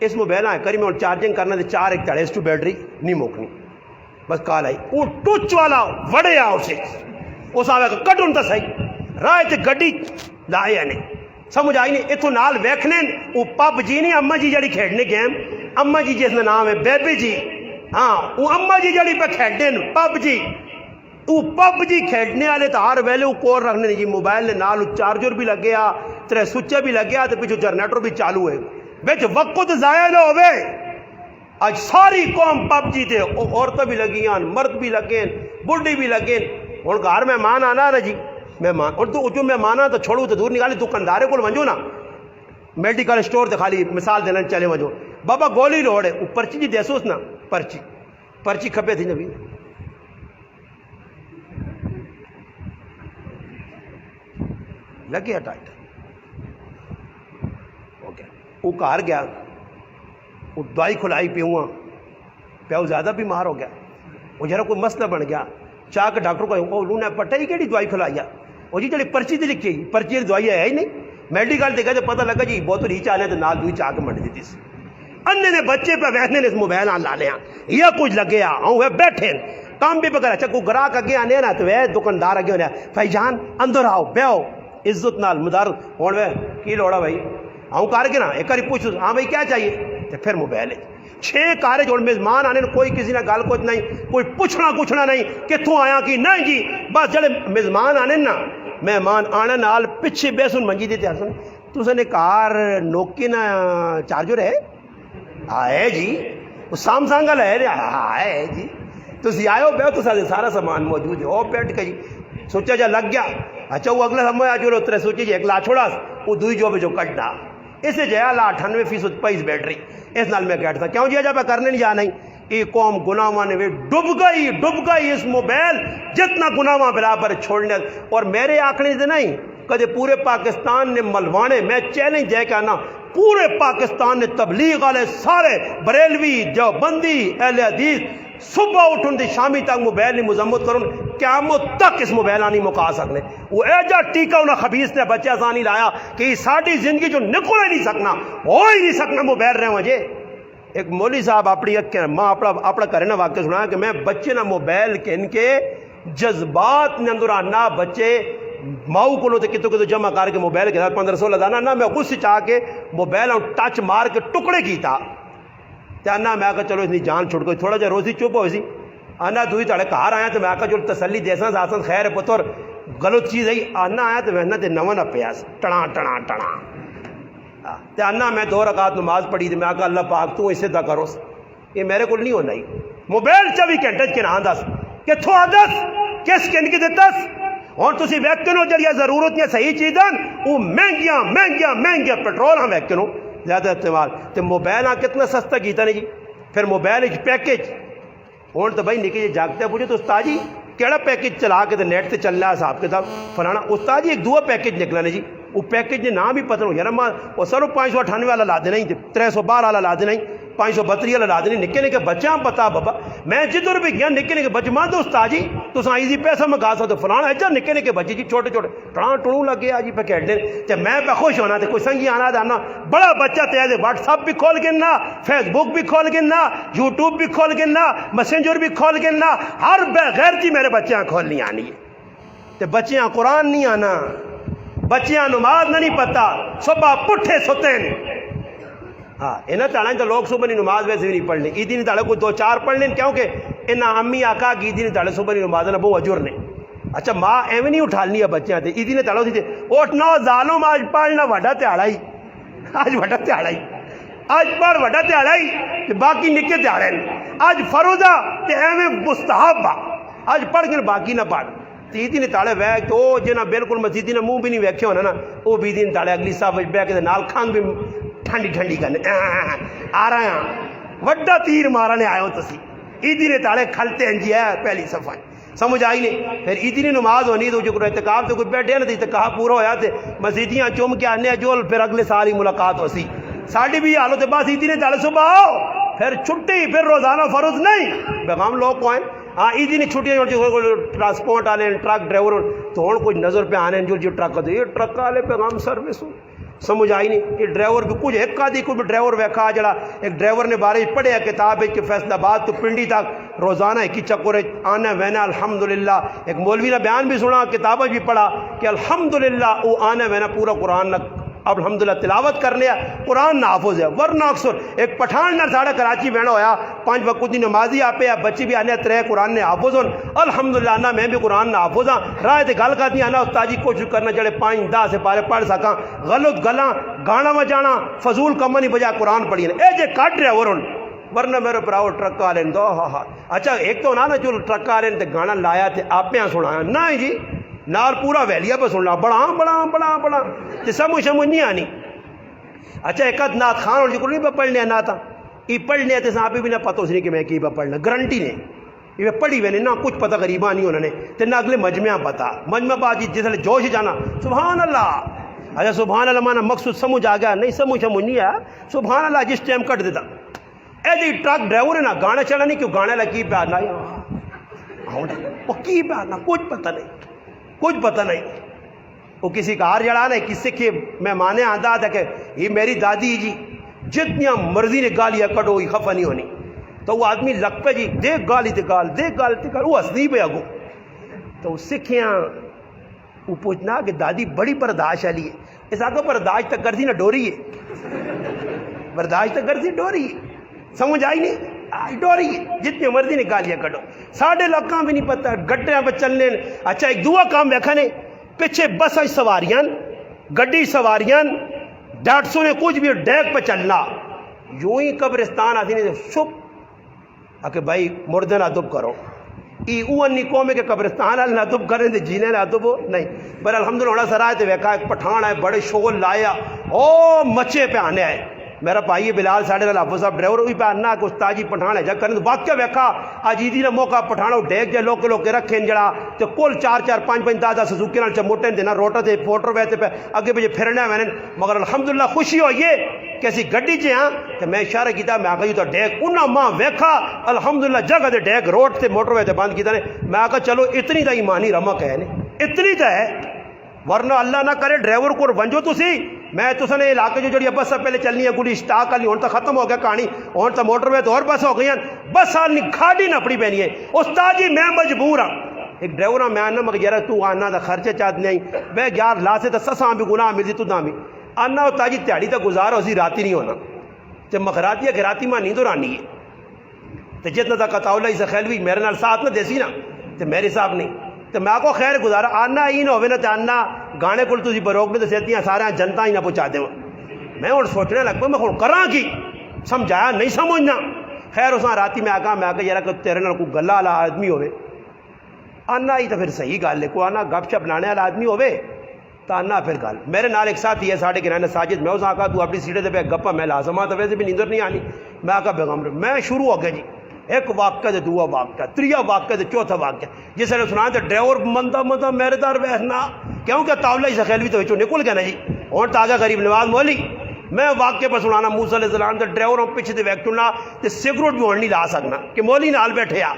اس موبائل آئے کری میں چارجنگ کرنا تھے 4 ایک 40 بیٹری نہیں موکنی بس کال آئی وہ ٹوچ والا وڑے آ اسے اس آوے کا کٹ ان تا صحیح راہ تے گڈی لائے نہیں سمجھ آئی نہیں اتو نال ویکھنے وہ پب جی نہیں اما جی جڑی کھیڑنے گیم اما جی جس نام ہے بیبی جی ہاں وہ اما جی جڑی پہ کھیڑنے پب جی وہ پب جی کھیڑنے والے تو ہر ویلے وہ کور رکھنے نہیں جی موبائل نے نال چارجر بھی لگیا 3 سوچے بھی لگیا تو پیچھو جنریٹر بھی چالو ہے بچ وقت ضائع نہ ہوئے آج ساری قوم پب جی تھے عورتیں بھی لگیاں مرد بھی لگیں بڑھی بھی لگیں اور گھر مہمان آنا نا جی مہمان اور تو جو مہمان آنا تو چھوڑو تو دور نکالی دکاندارے کو ونجو نا میڈیکل سٹور تے خالی مثال دینا چلے ونجو بابا گولی لوڑے وہ پرچی جی دیسوس نا پرچی کھپے تھی نبی لگیا ٹائٹ اوکے وہ کار گیا وہ دوائی کھلائی پیوں پیو زیادہ بیمار ہو گیا وہ ذرا کوئی مسئلہ بن گیا چاہ کے ڈاکٹر کو انہوں نے پٹا ہی کہڑی دوائی کھلائی وہ جی جڑی پرچی تے لکھی پرچی کی دوائی ہے ہی نہیں میڈیکل دیکھا تو پتہ لگا جی بہت ریچ آنے تو نال دوئی چاہ کے منڈ دیتی سی انے نے بچے پہ بیٹھنے نے اس موبائل آن لا لیا یا کچھ لگے وہ بیٹھے کام بھی پکڑا اچھا کوئی گراہک اگے آنے نا تو وہ دکاندار اگے ہونے بھائی جان اندر آؤ بیاؤ عزت نال مدار ہوں وہ کی لوڑا بھائی کر کے نا ایک بار پوچھ ہاں بھائی کیا چاہیے تو پھر موبائل ہے 6 کارج اور میزمان آنے کوئی کسی نے گل کچھ نہیں کوئی پوچھنا نہیں کتوں آیا کہ نہیں جی بس جڑے میزمان آنے نا مہمان آنے نال پیچھے بے سن منجی دیتے سن تو نے کار نوکی نا چارجر ہے ہے جی وہ سامسنگ والا ہے جی تھی آئے ہو بیو تو سارا سامان موجود ہے وہ بیٹھ کے جی سوچا جا لگ گیا اچھا وہ اگلا سمجھ آ جو اترے سوچی جی ایک لا چھوڑا وہ دوئی جو کٹنا اسے جہاں لا 98% پیس بیٹری اس نال میں کہتا کیوں جی جب کرنے نہیں جانا یہ قوم گناہاں نے ڈب گئی اس موبائل جتنا گناہاں برابر چھوڑنے اور میرے آنکھنے سے نہیں کدے پورے پاکستان نے ملوانے میں چیلنج دے کے آنا پورے پاکستان نے تبلیغ والے سارے بریلوی دیوبندی اہل حدیث صبح اٹھن دی شامی تک موبائل نہیں مذمت کرن قیامت تک اس موبائل نہیں مکا سکنے وہ ایجا ٹیکا انہاں خبیث نے بچے آسانی لایا کہ ساری زندگی جو نکل ہی نہیں سکنا ہو ہی نہیں سکنا موبائل رہے وجہ ایک مولوی صاحب اپنی ماں اپنا کرے نا واقعہ سنا کہ میں بچے نہ موبائل کے ان کے جذبات نے اندر آنا بچے ماؤ کو کتوں جمع کر کے موبائل کے ساتھ 1500 لگانا نہ میں خود سے چاہ کے موبائل ٹچ مار کے ٹکڑے کی تھا آنا میں آکا چلو اس جان چھوڑ کو تھوڑا جا روزی چپ ہوئی سی آنا دوئی تھوڑے کار آیا تو میں آکا چلو تسلی دیسا ساسن خیر پتر غلط چیز ہے آنا آیا تو وہنا تے نو نہ پیاس ٹڑا تے آنا میں 2 رکعت نماز پڑھی تو میں آکا اللہ پاک تو اسے دا کرو یہ میرے کو نہیں ہونا ہی موبائل 24 گھنٹے کے نہ دس کہ تھو دس کس کن کے دتس اور تسی ویکنو جڑیاں ضرورت ہیں صحیح چیزاں وہ مہنگیاں پیٹرول ہاں ویکنو زیادہ استعمال تو موبائل ہاں کتنا سستا کیتا نہیں جی پھر موبائل پیکج ہوں تو بھائی نکے جی جاگتے پوچھے تو استاد جی کہڑا پیکج چلا کے تو نیٹ سے چل رہا صاحب کتاب فلانا استاد جی ایک دو پیکج نکلا نہیں جی وہ پیکج نے نام بھی پتہ ہو یار وہ سر 598 والا لا دینا ہی 312 والا لا دینا ہی 532 والا لا دینا نکے نکے بچہ پتا بابا میں جدھر بھی گیا نکے نکے بچے ماں تو استاد جی تو ایزی پیسہ منگا سکتے فلانا ہے جب نکے نکے بچے جی چھوٹے ٹڑاں ٹڑوں لگے جی پہ کھیلنے تو میں پہ خوش ہونا تو کوئی سنگی آنا جانا بڑا بچہ تیز واٹس ایپ بھی کھول کے نا فیس بک بھی کھول کے نا یوٹیوب بھی کھول کے نا میسنجر بھی کھول کے نا ہر بغیر جی میرے بچیاں کھول نہیں آنی ہے تو بچیاں قرآن نہیں آنا بچیاں نماز نہیں پتا صبح پٹھے ستے ہاں انہیں تاڑا تو لوگ صبح نماز ویسے بھی نہیں پڑھنے عیدی نے تاڑے کوئی 2-4 پڑھ لیں کیونکہ انہیں امی آقا کی عیدی نے تاڑے صبح نماز نہ بہت اجر نے اچھا ماں ایویں نہیں اٹھالنی ہے بچیاں تے عیدی نے تاڑو تھی اٹھنا ظالم آج پڑھنا وڈا تہاڑا ہی آج وڈا تہاڑا ہی آج پڑھ وڈا تہاڑا ہی باقی نکے تہاڑے آج فروزہ تے ایویں مستحب آج پڑھ کے باقی نہ پڑھ عیدی نے تاڑے ویک تو جنہیں بالکل مسجدی نے منہ بھی نہیں ویکھے ہونا نا وہ بھی عیدی نے تاڑے اگلی صاحب بہ کے نال کھنگ بھی ٹھنڈی ٹھنڈی کرنے آ رہے ہیں وڈا تیر مارنے آئے ہو تسی عیدی نے تاڑے کھلتے ہیں جی ہے پہلی صفحہ سمجھ آئی نہیں پھر عیدی نے نماز ہونی تو جو اعتکاف تو کوئی بیٹھے نا اعتکاف پورا ہویا تے مسجدیاں چوم کے آنے جو پھر اگلے سال ہی ملاقات ہو سی ساڑھی بھی حالت بس عیدی نے تاڑے صبح آؤ پھر چھٹی پھر روزانہ فرض نہیں پیغام لوگ کو ہیں ہاں عیدی نے چھٹیاں ٹرانسپورٹ والے ٹرک ڈرائیور تو ہوں کوئی نظر پہ آنے جو ٹرک دے یہ ٹرک والے پیغام سروس ہو سمجھ آئی نہیں کہ ڈرائیور بھی کچھ ایک آدھی کوئی بھی ڈرائیور ویکھا جڑا ایک ڈرائیور نے بارے پڑھیا کتاب ہے کہ فیصل آباد تو پنڈی تک روزانہ ایک ہی چکر آنا وینا الحمدللہ ایک مولوی نے بیان بھی سنا کتابیں بھی پڑھا کہ الحمدللہ وہ آنا وینا پورا قرآن نہ اب الحمدللہ تلاوت کر لیا قرآن نافذ ہے ورنہ اکثر ایک پٹھان نہ ساڑھا کراچی بہنا ہویا 5 وقت دی نمازی آپ یا بچی بھی آنے 3 قرآن نے حافظ ہوں الحمدللہ آنا میں بھی قرآن حافظ ہاں راہ تے گل کرتی آنا استاجی کوشش کرنا چڑھے 5-10 سے پارے پڑھ سکاں غلط گلاں گانا بجانا فضول کم نہیں بجا قرآن پڑھی اے جے کٹ رہے ورن ورنہ میرے پراؤ ٹرک والے دو ہاں اچھا ایک تو نا جو ٹرک والے تے گانا لایا تے آپ سنایا نہ جی نال پورا ویلیا پہ سننا بڑا تے سمجھ نہیں آنی اچھا ایک نات خان اور جکر نہیں پہ پڑھنے ناتا یہ پڑھنے تے آپ بھی نہ پتہ اس نہیں کہ میں کی پہ پڑھنا گارنٹی نے یہ پڑھی ہوئے نہ کچھ پتہ غریباں نہیں انہوں نے تے نہ اگلے مجمع پتہ مجمع پا جس لئے جوش جانا سبحان اللہ اچھا سبحان اللہ مانا مقصود سمجھ آ گیا نہیں سمجھ نہیں آیا سبحان اللہ جس ٹائم کٹ دیتا اے جی ٹرک ڈرائیور ہے نا گانا چڑھا نہیں کیوں گانے لگی پہ آنا وہ کی پہ آنا کچھ پتہ نہیں وہ کسی کا ہار جڑا نہیں کسی کے مہمانے آتا تھا کہ یہ میری دادی جی جتنی مرضی نے گالیاں کٹو یہ خفا نہیں ہونی تو وہ آدمی لگ پہ جی دیکھ گالی تے گال وہ ہسنی پہ اگو تو سکھیاں وہ پوچھنا کہ دادی بڑی برداشت والی ہے اس آگے برداشت تک کرتی نہ ڈوری ہے برداشت تک کرتی ڈوری ہے سمجھ آئی نہیں ڈوری ہے جتنی مرضی نے گالیاں کٹو ساڑھے لکھاں بھی نہیں پتہ گڈیاں پہ چلنے اچھا ایک دعا کام دیکھا نے پیچھے بس سواریاں گڈی سواریاں 150 نے کچھ بھی ڈیک پہ چلنا یوں ہی قبرستان آتی نہیں شپ کہ بھائی مردے نہ دب کرو ای اوان نہیں قوم ہے کہ قبرستان آل نہ دب کریں دے جینے نہ دب ہو نہیں پر الحمدللہ ہونا سر آئے تھے ویکا ایک پٹھان آئے بڑے شغل لایا او مچے پہ آنے آئے میرا بھائی بلال ساڑھے اللہ حافظ صاحب ڈرائیور ہوئی پہ آنا کہ استاجی پٹھان ہے جا کرنے تو واقعہ ویکا آج عیدی نے موقع پٹھانوں ڈیک جائے لوگ کے رکھیں جڑا تو کل 4-4-5-5 دادا سزوکی نال چموٹیں دینا روٹا تھے پوٹر ویتے پہ اگے بجے پھرنے میں مگر الحمدللہ خوشی ہو یہ کیسی گڈی چے ہاں کہ میں اشارہ کیتا میں آگا تو ڈیک انہاں ماں ویکھا الحمدللہ جگہ دے ڈیک روڈ تے موٹر ویتے بند کیتا نے میں آگا چلو اتنی تا ایمانی رمک ہے اتنی تا ہے ورنہ اللہ نہ کرے ڈرائیور کو ونجو تسی میں تو نے علاقے جو جڑی بس پہلے چلنی ہے گوڑی اسٹاک والی ہوں تو ختم ہو گیا کہانی ہوں تو موٹر وے تو اور بس ہو گئی بس سال نہیں کھاڑی نہ پڑی پینی ہے استاد جی میں مجبور ہاں ایک ڈرائیور میں آنا مگر یار تو آنا دا خرچے چاہت نہیں بے یار لا سے تو سساں بھی گناہ ملتی تو نہ بھی آنا استاد جی تیاری تو گزار اسی راتی نہیں ہونا جب مخراتی ہے کہ راتی ماں نیند رانی ہے تو جتنا تک قطاولہ اسے خیل بھی میرے نال ساتھ نہ دیسی نا تو میرے صاحب نہیں تو میں کو خیر گزارا آنا ہی نہ ہوئے نا تو آنا گانے کو تھی بروک میں تو سیتیاں سارا جنتا ہی نہ پہنچا دیں میں اور سوچنے لگ پہ میں خود کراں کی سمجھایا نہیں سمجھنا خیر اس راتی میں آگا یار کہ تیرے نال کوئی گلا والا آدمی ہوئے آنا ہی تو پھر صحیح گل ہے کوئی آنا گپ شپ لانے والا آدمی ہوئے تو آنا پھر گل میرے نال ایک ساتھی ہے ساڑھے گرانے ساجد میں اس آگا تو اپنی سیٹے پہ گپا میں لازمہ تو ویسے بھی نیندر نہیں آنی میں آگا بیگم میں شروع ہو گیا جی ایک واقعہ دے دعا واقعہ تریا واقعہ دے چوتھا واقعہ جس نے سنا تو ڈرائیور منتا میرے دار بیٹھنا کیونکہ تاولہ ہی سخیل بھی تو وچوں نکل گیا نا جی اور تازہ غریب نواز مولی میں واقعے پر سنانا موسیٰ علیہ السلام تے ڈرائیوروں پیچھے دے ویک چنا تے سگریٹ بھی نہیں لا سکنا کہ مولی نال بیٹھے آ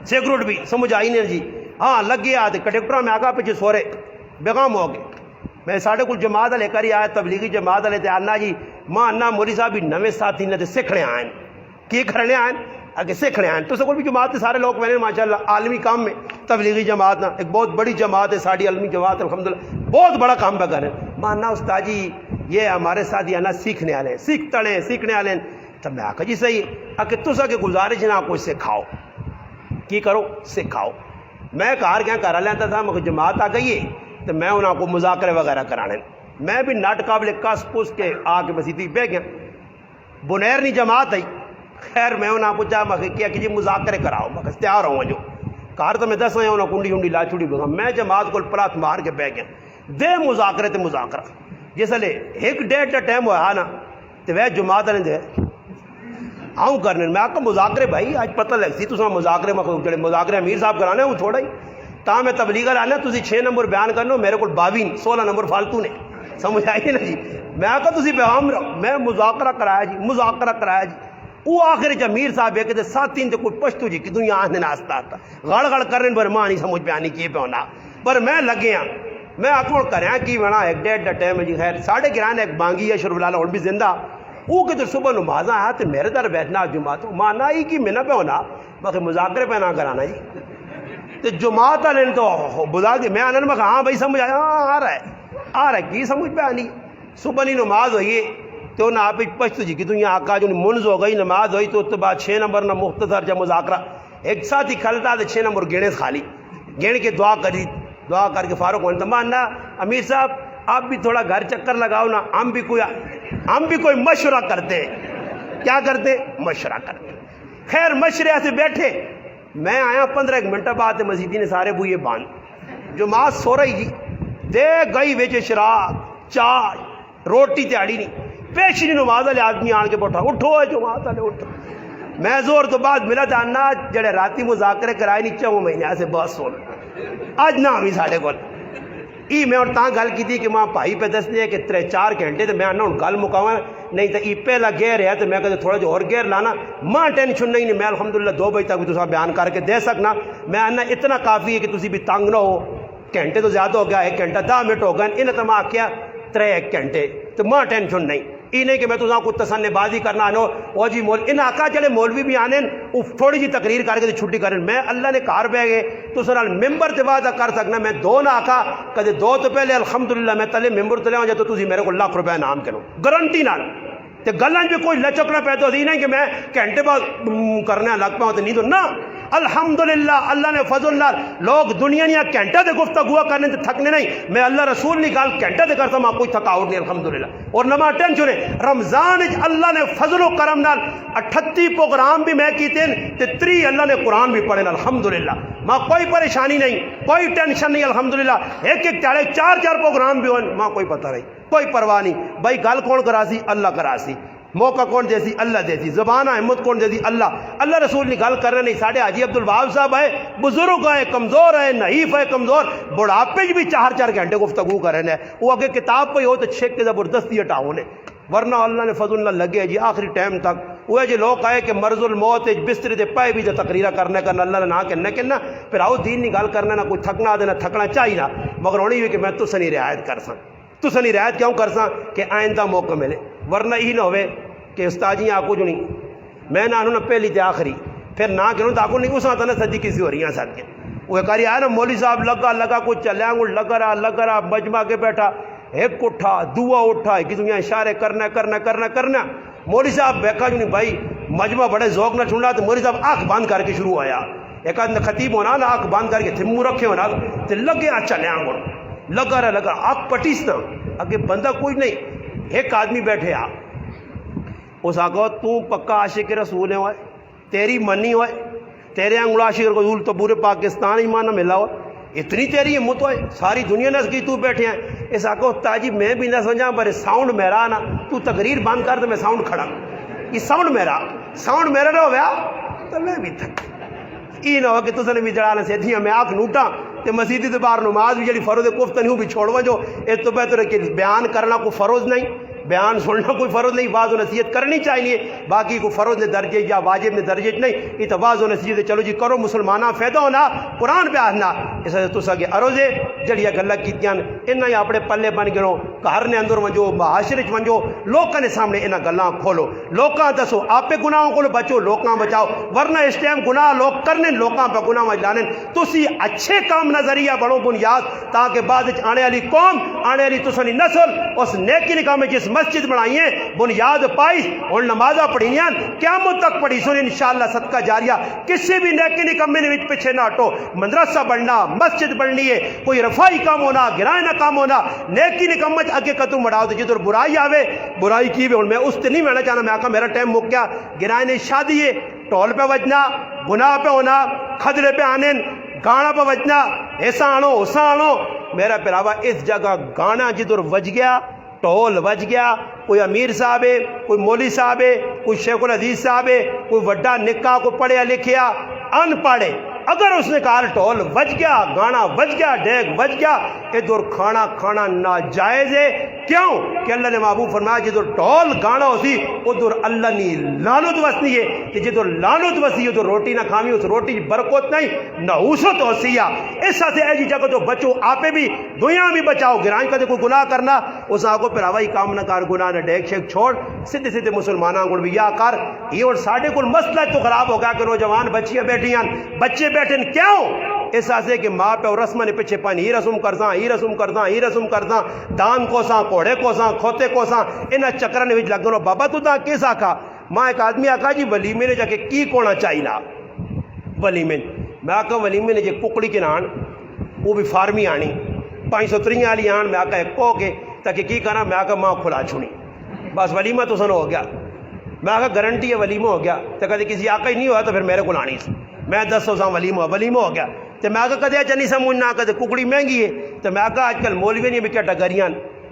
سگریٹ بھی سمجھ آئی نہیں جی ہاں لگ گیا تے کنڈکٹر میں آگا پیچھے سورے بیغام ہو گئے میں ساڑھے کل جماعت لے کر ہی آیا تبلیغی جماعت لے تے آنا جی ماں انا مولی صاحب بھی نویں ساتھی نے تے سکھنے آئیں کی کرنے آئیں آگے سیکھنے آئیں تو سکول بھی جماعت سارے لوگ میں نے ماشاءاللہ عالمی کام میں تبلیغی جماعت نا ایک بہت بڑی جماعت ہے ساری عالمی جماعت الحمدللہ بہت بڑا کام پہ کریں مانا استاد جی یہ ہمارے ساتھ یہ نہ سیکھنے والے ہیں، سیکھنے والے ہیں. تو میں آخا جی صحیح ہے کہ تسا کے گزارش نہ کوئی سکھاؤ کی کرو سکھاؤ. میں کار گیا کرا لیتا تھا مگر جماعت آ گئی ہے تو میں انہوں کو مذاکرے وغیرہ کرانے میں بھی نٹ قابل کس پس کے آ کے مسیدی بہ گیا. بنیر نہیں جماعت آئی. خیر میں انہوں کو پوچھا میں کیا کہ جی مذاکرے کراؤ میں تیار ہوں جو کار تو میں دس آیا انہوں کنڈی کنڈی لا چھوڑی بگا. میں جماعت کو پرات مار کے بہ گیا دے مذاکرے تے مذاکرہ جس لے ایک ڈیڑھ کا ٹائم ہوا نا تو وہ جماعت نے دے آؤں کرنے میں آکا مذاکرے بھائی آج پتہ لگتی تو مذاکرے میں جڑے مذاکرے امیر صاحب کرانے وہ چھوڑا ہی تا میں تبلیغ لانا تسی 6 نمبر بیان کرنا میرے کو 22 16 نمبر فالتو نے سمجھ آئی نا جی. میں آکا تسی پیغام رہو میں مذاکرہ کرایا جی وہ آخر چ امیر صاحب ہے کہ ساتھی تے کوئی پشتو جی کہ دنیا آنے ناستا آتا گڑ کرنے پر ماں نہیں سمجھ پیانی کیے پہ ہونا پر میں لگے ہاں میں آکڑ کریا کی بنا ایک ڈیڑھ ٹائم جی. خیر 11:30 ایک بانگی ہے شروع لالا اور بھی زندہ وہ کہ صبح نماز آیا تو میرے در بیٹھنا جماعت مانا ہی کہ میں نہ پہ ہونا باقی مذاکرے پہ نہ کرانا جی. تو جماعت والے تو بلا دی میں آنے میں کہا ہاں بھائی سمجھ آیا آ رہا ہے کی سمجھ پہ آنی. صبح نہیں نماز ہوئی تو نہ آپ پشت جی کہ دنیا آقا جو منز ہو گئی نماز ہوئی تو اس کے بعد 6 نمبر نہ مختصر جب مذاکرہ ایک ساتھ ہی کھلتا تو 6 نمبر گیڑے خالی گیڑ کے دعا کر کے فاروق ہونے ماننا امیر صاحب آپ بھی تھوڑا گھر چکر لگاؤ نا. ہم بھی کوئی مشورہ کرتے ہیں. کیا کرتے مشورہ کرتے. خیر مشورے سے بیٹھے میں آیا 15 منٹ بعد مسیدی نے سارے بوئے باندھ جماعت سو رہی جی دے گئی ویچے شراب چائے روٹی تیاری نہیں پیشنی نماز والے آدمی آن کے بیٹھا اٹھو جماعت والے اٹھو. میں زور تو بعد ملا جاننا جڑے راتی مذاکرے کرائے نہیں 4 مہینے سے بس سو اج نہ ہمیں ساڑھے کو ای میں اور تاں گل کی تھی کہ ماں بھائی پہ دس دے کہ 3-4 گھنٹے تو میں آنا ہوں گل مکاواں نہیں تو ای پہلا گیر ہے تو میں کہتے تھوڑا جو اور گیر لانا ماں ٹینشن نہیں میں الحمدللہ 2 بجے تک بھی تو بیان کر کے دے سکنا. میں آنا اتنا کافی ہے کہ تسی بھی تنگ نہ ہو. گھنٹے تو زیادہ ہو گیا 1 گھنٹہ 10 منٹ ہو گئے انہیں تو ماں کیا 3 گھنٹے تو ماں ٹینشن نہیں. ای نہیں کہ میں تو کو تسنے بازی کرنا آنو او جی مول ان آقا چلے مولوی بھی آنے وہ تھوڑی جی تقریر کر کے چھٹی کریں. میں اللہ نے کار بہ گئے تو سر ممبر تے وعدہ کر سکنا میں 2 نہ آقا کدے 2 تو پہلے الحمدللہ میں تلے ممبر تلے ہوں جاتا تسی میرے کو لاکھ روپے انعام کرو گارنٹی نہ تے گلاں بھی کوئی لچکنا پیدا ہوتی نہیں کہ میں گھنٹے بعد کرنے لگ پاؤں تو نہیں تو نہ. الحمدللہ اللہ نے فضل نال لوگ دنیا نیا گھنٹے دے گفتگو کرنے تے تھکنے نہیں. میں اللہ رسول نہیں گل گھنٹے دے کرتا ماں کوئی تھکاوٹ نہیں الحمدللہ. اور نہ ماں ٹینشن ہے رمضان اللہ نے فضل و کرم نال 38 پروگرام بھی میں کیتے تے 3 اللہ نے قرآن بھی پڑھے الحمدللہ. ماں کوئی پریشانی نہیں کوئی ٹینشن نہیں الحمدللہ. ایک چاڑے 4 پروگرام بھی ہوئے ماں کوئی پتہ نہیں کوئی پرواہ نہیں. بھائی گل کون کراسی اللہ کراسی موقع کون دیسی اللہ دیسی زبان احمد کون دیسی اللہ رسول نے گل کرنے نہیں. ساڑھے حاجی عبد الوہاب صاحب ہے بزرگ ہے کمزور ہے نحیف ہے کمزور بڑھاپے بھی 4 گھنٹے گفتگو کریں وہ اگے کتاب پہ ہو تو چھک کے زبردستی ہٹاؤ نے ورنہ اللہ نے فضل اللہ لگے جی آخری ٹائم تک وہ جی لوگ آئے کہ مرض الموت بستری دے پائے بھی جو تقریرہ کرنے کا اللہ نے نہ کہنا پھر آؤ دین نہیں گل کرنا نہ کوئی تھکنا دینا تھکنا چاہیے نہ مگر ہونی ہوئی کہ میں تو سنی رعایت کر سا تو سنی رعایت کیوں کر سا کہ آئندہ موقع ملے ورنہ یہی نہ ہوئے کہ استاد جی آکو جو نہیں میں نہ آنوں نہ پہلی تے آخری پھر نہ کروں تو آکو نہیں اس آتا نہ صدی کسی ہو رہی ہیں ساتھ کے وہ کاری آیا نا مولوی صاحب لگا کچھ چلے آنگو لگا رہا مجمع کے بیٹھا ایک اٹھا دعا اٹھا کہ دنیا اشارے کرنا مولوی صاحب بیکھا جو نہیں بھائی مجمع بڑے ذوق نہ چھوڑا تو مولوی صاحب آنکھ باندھ کر کے شروع آیا ایک آدھ خطیب ہونا نا آنکھ باندھ کر کے تھمو رکھے ہونا تو لگے چلے آنگو لگا رہا آنکھ پٹیس نہ اگے بندہ کوئی نہیں ایک آدمی بیٹھے آ اس آگو تو پکا عاشق رسول ہے ہوئے تیری منی ہوئے تیرے انگڑا عاشق رسول تو پورے پاکستان ہی مانا ملا ہو اتنی تیری ہمت ہوئے ساری دنیا نے اس کی تو بیٹھے ہیں اس آگو تاجی میں بھی نہ سمجھا پر ساؤنڈ میرا نا تو تقریر بند کر تو میں ساؤنڈ کھڑا یہ ساؤنڈ میرا نہ ہویا تو میں بھی تھک یہ نہ ہو کہ تُس نے بھی جڑانا سے تھی میں آنکھ نوٹا تو مسیدی تو بار نماز بھی جڑی فرض کفت نہیں ہوں بھی چھوڑوا جو اس تو بہتر ہے کہ بیان کرنا کوئی فرض نہیں بیان سننا کوئی فرض نہیں واضح و نصیحت کرنی چاہیے باقی کوئی فرض نے درجے یا واجب نے درجے نہیں یہ تو واضح و نصیحت چلو جی کرو مسلمانہ فائدہ ہونا قرآن پہ آنا اس تسا کے عروضے جڑیاں گلاں کیتیاں انہاں ہی اپنے پلے بن گئے گھر نے اندر ونجو معاشرے چ ونجو لوکاں نے سامنے انہاں گلاں کھولو لوکاں دسو آپ گناہوں کو بچو لوکاں بچاؤ ورنہ اس ٹائم گناہ لوگ کرنے لوکاں پہ گناہ وچ لانے تسی اچھے کام نظریہ بڑھو بنیاد تاکہ بعد وچ آنے والی قوم آنے والی تسانی نسل اس نیکی نے کام جس مسجد بنائی ہے بنیاد پائی اور نمازاں پڑھینیاں قیامت تک پڑھی سن انشاءاللہ صدقہ جاریہ کسی بھی نیکی نے کام میں پیچھے نہ ہٹو مدرسہ بڑھنا مسجد بڑھنی ہے کوئی رفائی کام ہونا گرائے نہ کام ہونا نیکی نے کام اگے قدم بڑھاؤ تو جدھر برائی آوے برائی کی بھی میں اس تے نہیں ملنا چاہنا میں آکھا میرا ٹائم مک گیا گرائے نے شادی ہے ٹول پہ وجنا گناہ پہ ہونا کھدرے پہ آنے گانا پہ وجنا ایسا آنو اسا آنو میرا پراوا اس جگہ گانا جدھر وج گیا ٹول وج گیا کوئی امیر صاحب ہے کوئی مولوی صاحب ہے کوئی شیخ الحدیث صاحب ہے کوئی وڈا نکا کوئی پڑھیا لکھیا ان پڑھے اگر اس نے کہا ٹول وج گیا گانا وج گیا ڈیگ وج گیا ادھر کھانا کھانا ناجائز ہے کیوں کہ اللہ نے محبوب فرمایا جدھر ٹول گانا ہوسی ادھر اللہ نے لعنت وسنی ہے کہ جدھر لعنت وسی ادھر روٹی نہ کھامی اس روٹی برکت نہیں نحوست ہوسی ہے اس سے ایسی جگہ تو بچو آپے بھی دنیا بھی بچاؤ گرائیں کدے کوئی گناہ کرنا اس آگو پھر آوائی کام نہ کر گناہ نہ ڈیک شیک چھوڑ سیدھے سیدھے مسلمانوں کو بھی یا کر یہ اور ساڑھے کو مسئلہ تو خراب ہو گیا کہ نوجوان بچیاں بیٹھیاں بچے بیٹھن کیوں اس آسے کہ ماں پہ اور رسمہ نے پچھے پانی ہی رسم کرتا ہی رسم کرتا ہی رسم کرتا دان کو ساں کوڑے کو ساں کھوتے کو ساں انہا چکرہ نے لگ گنو بابا تو دا کیسا کھا ماں ایک آدمی آکھا جی ولیمے نے جا کے کی کونا چاہینا ولیمے میں آکھا ولیمے نے جے ککڑی کے نان وہ بھی فارمی آنی 503 آلی آن میں آکھا ایک کو کے تاکہ کی کرنا میں آکھا ماں کھلا چھوڑی بس ولیمہ تو سنو ہو گیا میں آکھا گارنٹی ہے ولیمہ ہو گیا تو کہتے کسی آقا ہی نہیں ہوا تو پھر میرے کو لانی سے میں 10 ساں ولیمہ ہو گیا تو میں آکھا کدے اچھا نہیں سمجھنا کدے ککڑی مہنگی ہے تو میں آکھا آج کل مولوی نہیں بھی کیا ٹگریاں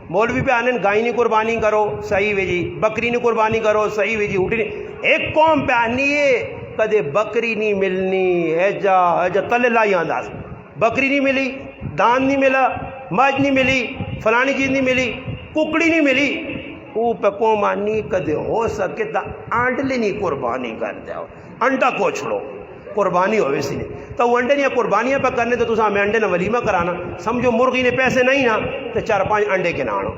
مولوی پہ آنے گائیں نہیں قربانی کرو صحیح وے جی بکری نہیں قربانی کرو صحیح وے جی اٹھی نہیں ایک قوم پہ آنی ہے کدے بکری نہیں ملنی ایجا تلے لائی آنداز بکری نہیں ملی دان نہیں ملا مجھ نہیں ملی فلانی چیز نہیں ملی ککڑی نہیں ملی وہ پہ قوم آنی کدے ہو سکے تا آنڈلی نہیں قربانی کر دیا انڈا کو چھڑو قربانی ہوئے سی نے تو وہ انڈے نہیں قربانیاں پہ کرنے تو تسا ہمیں انڈے نہ ولیمہ کرانا سمجھو مرغی نے پیسے نہیں نا تو 4-5 انڈے کے نہ آنو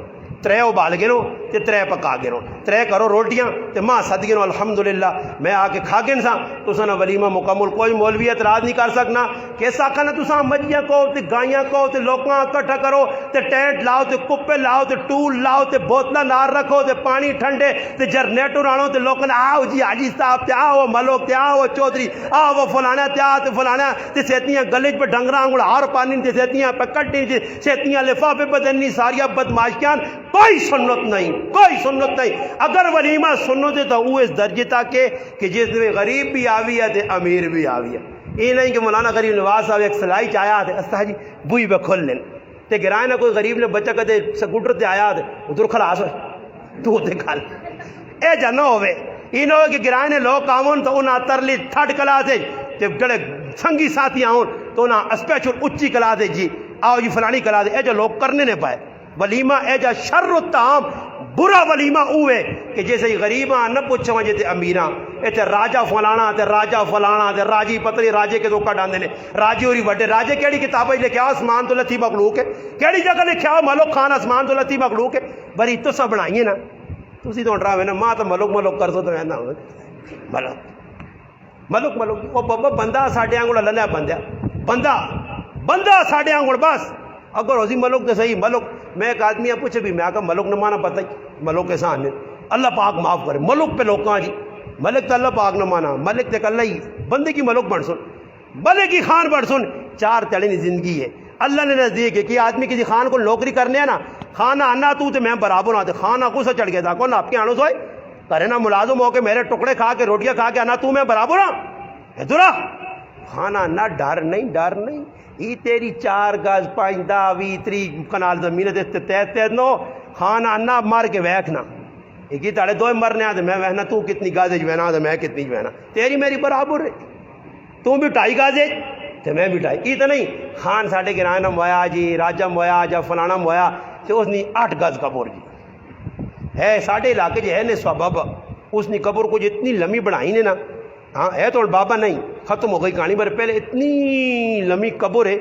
3 ابال گنو تے 3 پکا گنو 3 کرو روٹیاں تے ماں صد گنو الحمدللہ میں آ کے کھا گن سا تسا نہ ولیمہ مکمل کوئی مولوی اعتراض نہیں کر سکنا کیسا کھانا تسا مجھیاں کو تے گائیاں کو تے لوکاں اکٹھا کرو تے ٹینٹ لاؤ تے کپے لاؤ تے ٹول لاؤ تے بوتلاں نار رکھو تے پانی ٹھنڈے تے جنریٹر آنو تے لوکاں آؤ جی حاجی صاحب تے آؤ ملوک تے آؤ چودھری آؤ فلانا تے آ تے فلانا تے سیتیاں گلے پہ ڈنگراں انگڑ ہار پانی تے سیتیاں پہ کٹنی تے سیتیاں لفافے بدنی ساریاں بدماشیاں کوئی سنت نہیں اگر ولیمہ سنت ہے تو وہ اس درجے تک کہ جس میں غریب بھی آوی ہے تے امیر بھی آوی ہے یہ نہیں کہ مولانا غریب نواز صاحب ایک سلائی چاہیا ہے استاذ جی بوئی پہ کھول لیں تے گرائے نہ کوئی غریب نے بچہ کہتے سکوٹر تے آیا ہے ادھر خلاص ہوئے تو تے کھال اے جا نہ ہوئے یہ نہ ہو کہ گرائے نے لوگ آون تو انہاں ترلی تھرڈ کلاس ہے تے جڑے سنگی ساتھی آون تو انہاں اسپیشل اچھی کلاس ہے جی آؤ جی فلانی کلاس ہے اے جو لوگ کرنے نے پائے ولیمہ اے جا شر الطعام برا ولیمہ اوے کہ جیسے غریباں نہ پوچھو جیتے امیراں اے راجہ فلانا تے راجی پتری راجے کے دھوکہ ڈاندے نے راجے ہوری وڈے راجے کیڑی کتابیں لکھے آؤ اسمان تو لتی مخلوق ہے کیڑی جگہ لکھے آؤ ملک خان اسمان تو لتی مخلوق ہے بری تو سب بنائیے نا تسی تو ڈراوے نا ماں تو ملک کر دو تو میں نہ ملک وہ بابا بندہ ساڈے آنگڑ للیا بندہ ساڈے آنگڑ بس اگر ہوسی ملک تو صحیح ملک میں ایک آدمی پوچھے بھی میں آکا ملک نہ مانا پتہ ہی ملک کے سامنے اللہ پاک معاف کرے ملک پہ لوکاں جی ملک تو اللہ پاک نہ مانا ملک تے اللہ ہی بندے کی ملک بڑھ سن ملک کی خان بڑھ سن 4 تڑی زندگی ہے اللہ نے نزدیک ہے کہ آدمی کسی خان کو نوکری کرنے ہے نا خانہ آنا تو میں برابر آتے خانہ کو سے چڑھ گیا تھا کون آپ کے آنو سوئے کرے نا ملازم ہو کے میرے ٹکڑے کھا کے روٹیاں کھا کے آنا تو میں برابر ہوں ادھر خانہ نہ ڈر نہیں ای تیری 4 گز 5 10 20 30 کنال زمین تے نو خانہ نہ مار کے ویکھنا ایک ہی تاڑے 2 مرنے آتے میں وہنا تو کتنی گازے جوینا تو میں کتنی جوینا تیری میری برابر ہے تو بھی 2.5 گازے تو میں بھی 2.5 یہ تو نہیں خان ساڑھے کے نام ہویا جی راجہ ہویا جا فلانا ہویا تو اس نے 8 گز قبر جی ہے ساڑھے علاقے جو ہے نے سبب اس نے قبر کو اتنی لمبی بڑھائی نے نا ہاں ہے تو بابا نہیں ختم ہو گئی کہانی پر پہلے اتنی لمبی قبر ہے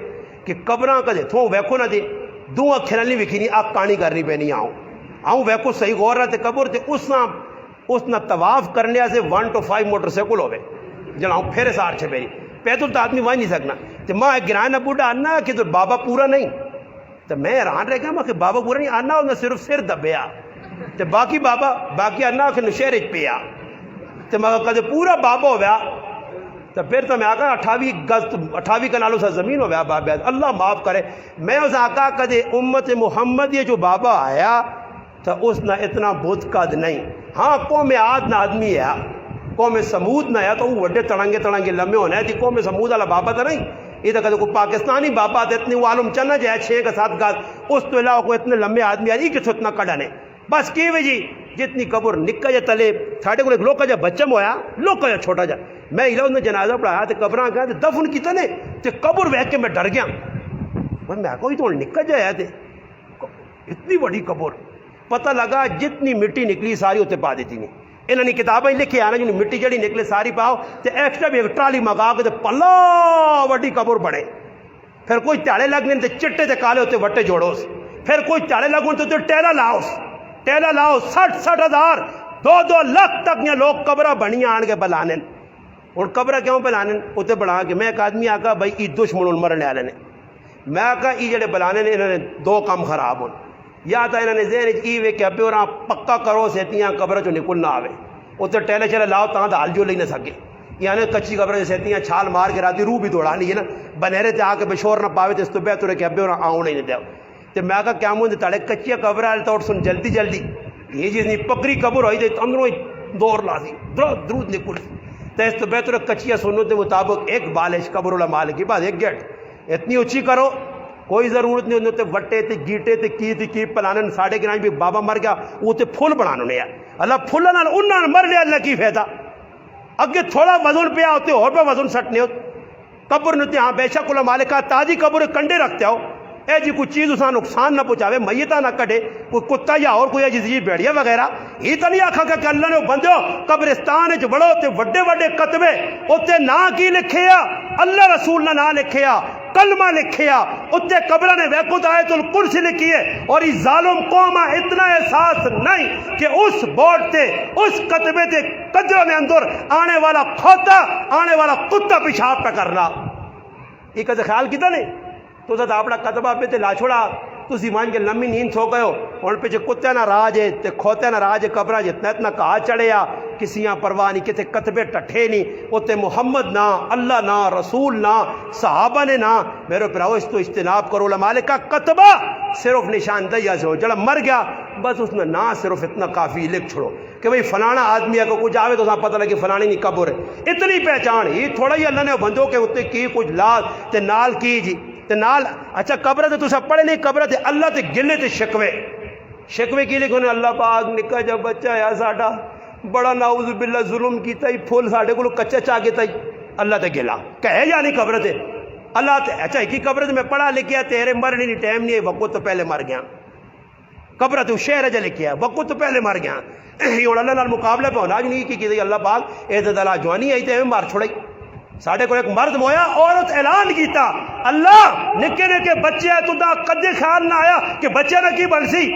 کہ قبراں کدے تھوں ویکھو نہ دے دو اکھراں نہیں وکھی نہیں آپ کہانی کرنی پینی آؤں ویکھو صحیح غور رہتے قبر تے اس نہ طواف کرنے سے 1 to 5 موٹر سائیکل ہوئے جناؤں پھر سار چھے میری پیدل تو آدمی وہاں نہیں سکنا تو ماں گرائن بوڑھا آنا کہ تو بابا پورا نہیں تو میں حیران رہ گیا میں کہ بابا پورا نہیں آنا انہیں صرف سر دبیا تو باقی بابا باقی آنا کہ نشہر اچ پیا تو میں کہا پورا بابا ہو گیا تو پھر تو میں آقا 28 کنالوں سے زمین ہو گیا بابا اللہ معاف کرے میں اس آقا کدے امت محمد یہ جو بابا آیا تو اس نہ اتنا بہت قد نہیں ہاں قوم عاد نہ آدمی ہے قوم سمود نہ ہے تو وہ وڈے تڑنگے لمبے ہونے ہیں قوم سمود والا بابا تو نہیں یہ تو کدے کوئی پاکستانی بابا تو اتنی وہ عالم چلنا جائے 6 کا 7 گاز اس تو علاوہ کوئی اتنے لمبے آدمی آئی کہ اتنا کڑنے بس کی وجہ جتنی قبر نکا جا تلے ساڑھے کو ایک لوکا جا بچم ہویا لوکا جا چھوٹا جا میں الہ انہیں جنازہ پڑھایا تو قبران کہا تو دفن کیتا نے تو قبر ویک کے میں ڈر گیا میں کوئی تو نکا جا ہے اتنی بڑی قبر پتہ لگا جتنی مٹی نکلی ساری ہوتے پا دیتی نہیں انہوں نے کتابیں لکھے آنا جو مٹی جڑی نکلے ساری پاؤ تو ایکسٹرا بھی ایک ٹرالی مگا کے پلا وڈی قبر بڑے پھر کوئی تیڑے لگنے تو چٹے تے کالے ہوتے وٹے جوڑو پھر کوئی تیڑے لگنے تو ٹیلا لاؤ 60 ہزار 2 لاکھ تک یہ لوگ قبرہ بنی آن کے بلانے اور قبرہ کیوں بلانے اتنے بنا کے میں ایک آدمی آکا بھائی ای دشمن مرنے والے نے میں آکا ای جڑے بلانے نے انہوں نے 2 کام خراب ہون یا تو انہوں نے ذہن ای وے کہ ابھی اور پکا کرو سیتیاں قبرہ چو نکل نہ آوے اتنے ٹیلے چلے لاؤ تاں دا حال جو لے نہ سکے یعنی کچی قبرہ جو سیتیاں چھال مار کے راتی روح بھی دوڑا نہیں ہے نا بنہرے تے آ کے بشور نہ پاوے تو اس تو بہتر ہے کہ ابھی اور آؤں نہیں دے تو میں آکا کیا مون تڑے کچی قبرہ آل تو سن جلدی یہ چیز نہیں پکری قبر ہوئی تو اندروں دور لازی درود نکل تو اس تو بہتر کچیا سنت کے مطابق ایک بالش قبر مالک کے بعد ایک گیٹ اتنی اونچی کرو کوئی ضرورت نہیں ہوتے وٹے تے گیٹے تے کی پلانن ساڑھے گرانج بھی بابا مر گیا وہ تے پھول بنانا نہیں ہے اللہ پھول نال انہاں مر لیا اللہ کی فائدہ اگے تھوڑا وزن پیا ہوتے اور پہ وزن سٹنے ہو قبر نتے ہاں بے شک اللہ مالکہ تازی قبر کنڈے رکھتے ہو اے جی کوئی چیز اساں نقصان نہ پہنچاوے میتہ نہ کٹے کوئی کتا یا اور کوئی جی بیڑیا وغیرہ یہ تو نہیں آکھا کہ اللہ نے بندو قبرستان وچ بڑو تے وڈے وڈے کتبے اوتے نا کی لکھیا اللہ رسول نے نا لکھیا کلمہ لکھیا اوتے قبر نے ویکو تے آیت الکرسی لکھی ہے اور یہ ظالم قوم اتنا احساس نہیں کہ اس بورڈ تے اس کتبے تے قدروں نے اندر آنے والا کھوتا آنے والا کتا پیشاب پہ کرنا یہ کدے خیال کیتا نہیں تو ساتھ اپنا کتبہ پہ تے لا چھوڑا تسی مان کے لمبی نیند سو گئے ہو اور پیچھے کتے نہ راج ہے تے کھوتے نہ راج ہے قبرہ جتنا اتنا کہا چڑھیا کسیاں پرواہ نہیں کتے کتبے ٹٹھے نہیں اوتے محمد نہ اللہ نہ رسول نہ صحابہ نے نہ میرے پراؤ اس تو اجتناب کرو علماء کا کتبہ صرف نشاندہی سے ہو جڑا مر گیا بس اس میں نہ صرف اتنا کافی لکھ چھوڑو کہ بھئی فلانا آدمی اگر کچھ آوے تو پتہ لگے فلانی نہیں قبر ہے اتنی پہچان ہی تھوڑا ہی اللہ نے بندوں کے اتنے کی کچھ لال تے نال کی جی تے نال اچھا قبر تے تسا پڑھے نہیں قبر تے اللہ تے گلے تے شکوے کی لکھو نے اللہ پاک نکا جب بچہ ہے ساڈا بڑا نعوذ باللہ ظلم کیتا ہی پھول ساڈے کو کچا چا گیتا ہی اللہ تے گلا کہے یا نہیں قبر تے اللہ تے اچھا ایک ہی قبر تے میں پڑھا لکھیا تیرے مرنے نہیں ٹائم نہیں وقت تو پہلے مر گیا قبر تے شہر جا لکھیا وقت تو پہلے مر گیا یہ اللہ نال مقابلہ پہ ہونا جو نہیں کی اللہ پاک اے تے دلا جوانی آئی تے مار چھوڑائی ساڑھے کو ایک مرد مویا عورت اعلان کیتا اللہ نکے نکے بچے ہیں تو دا کدے خیال نہ آیا کہ بچے نہ کی بن سی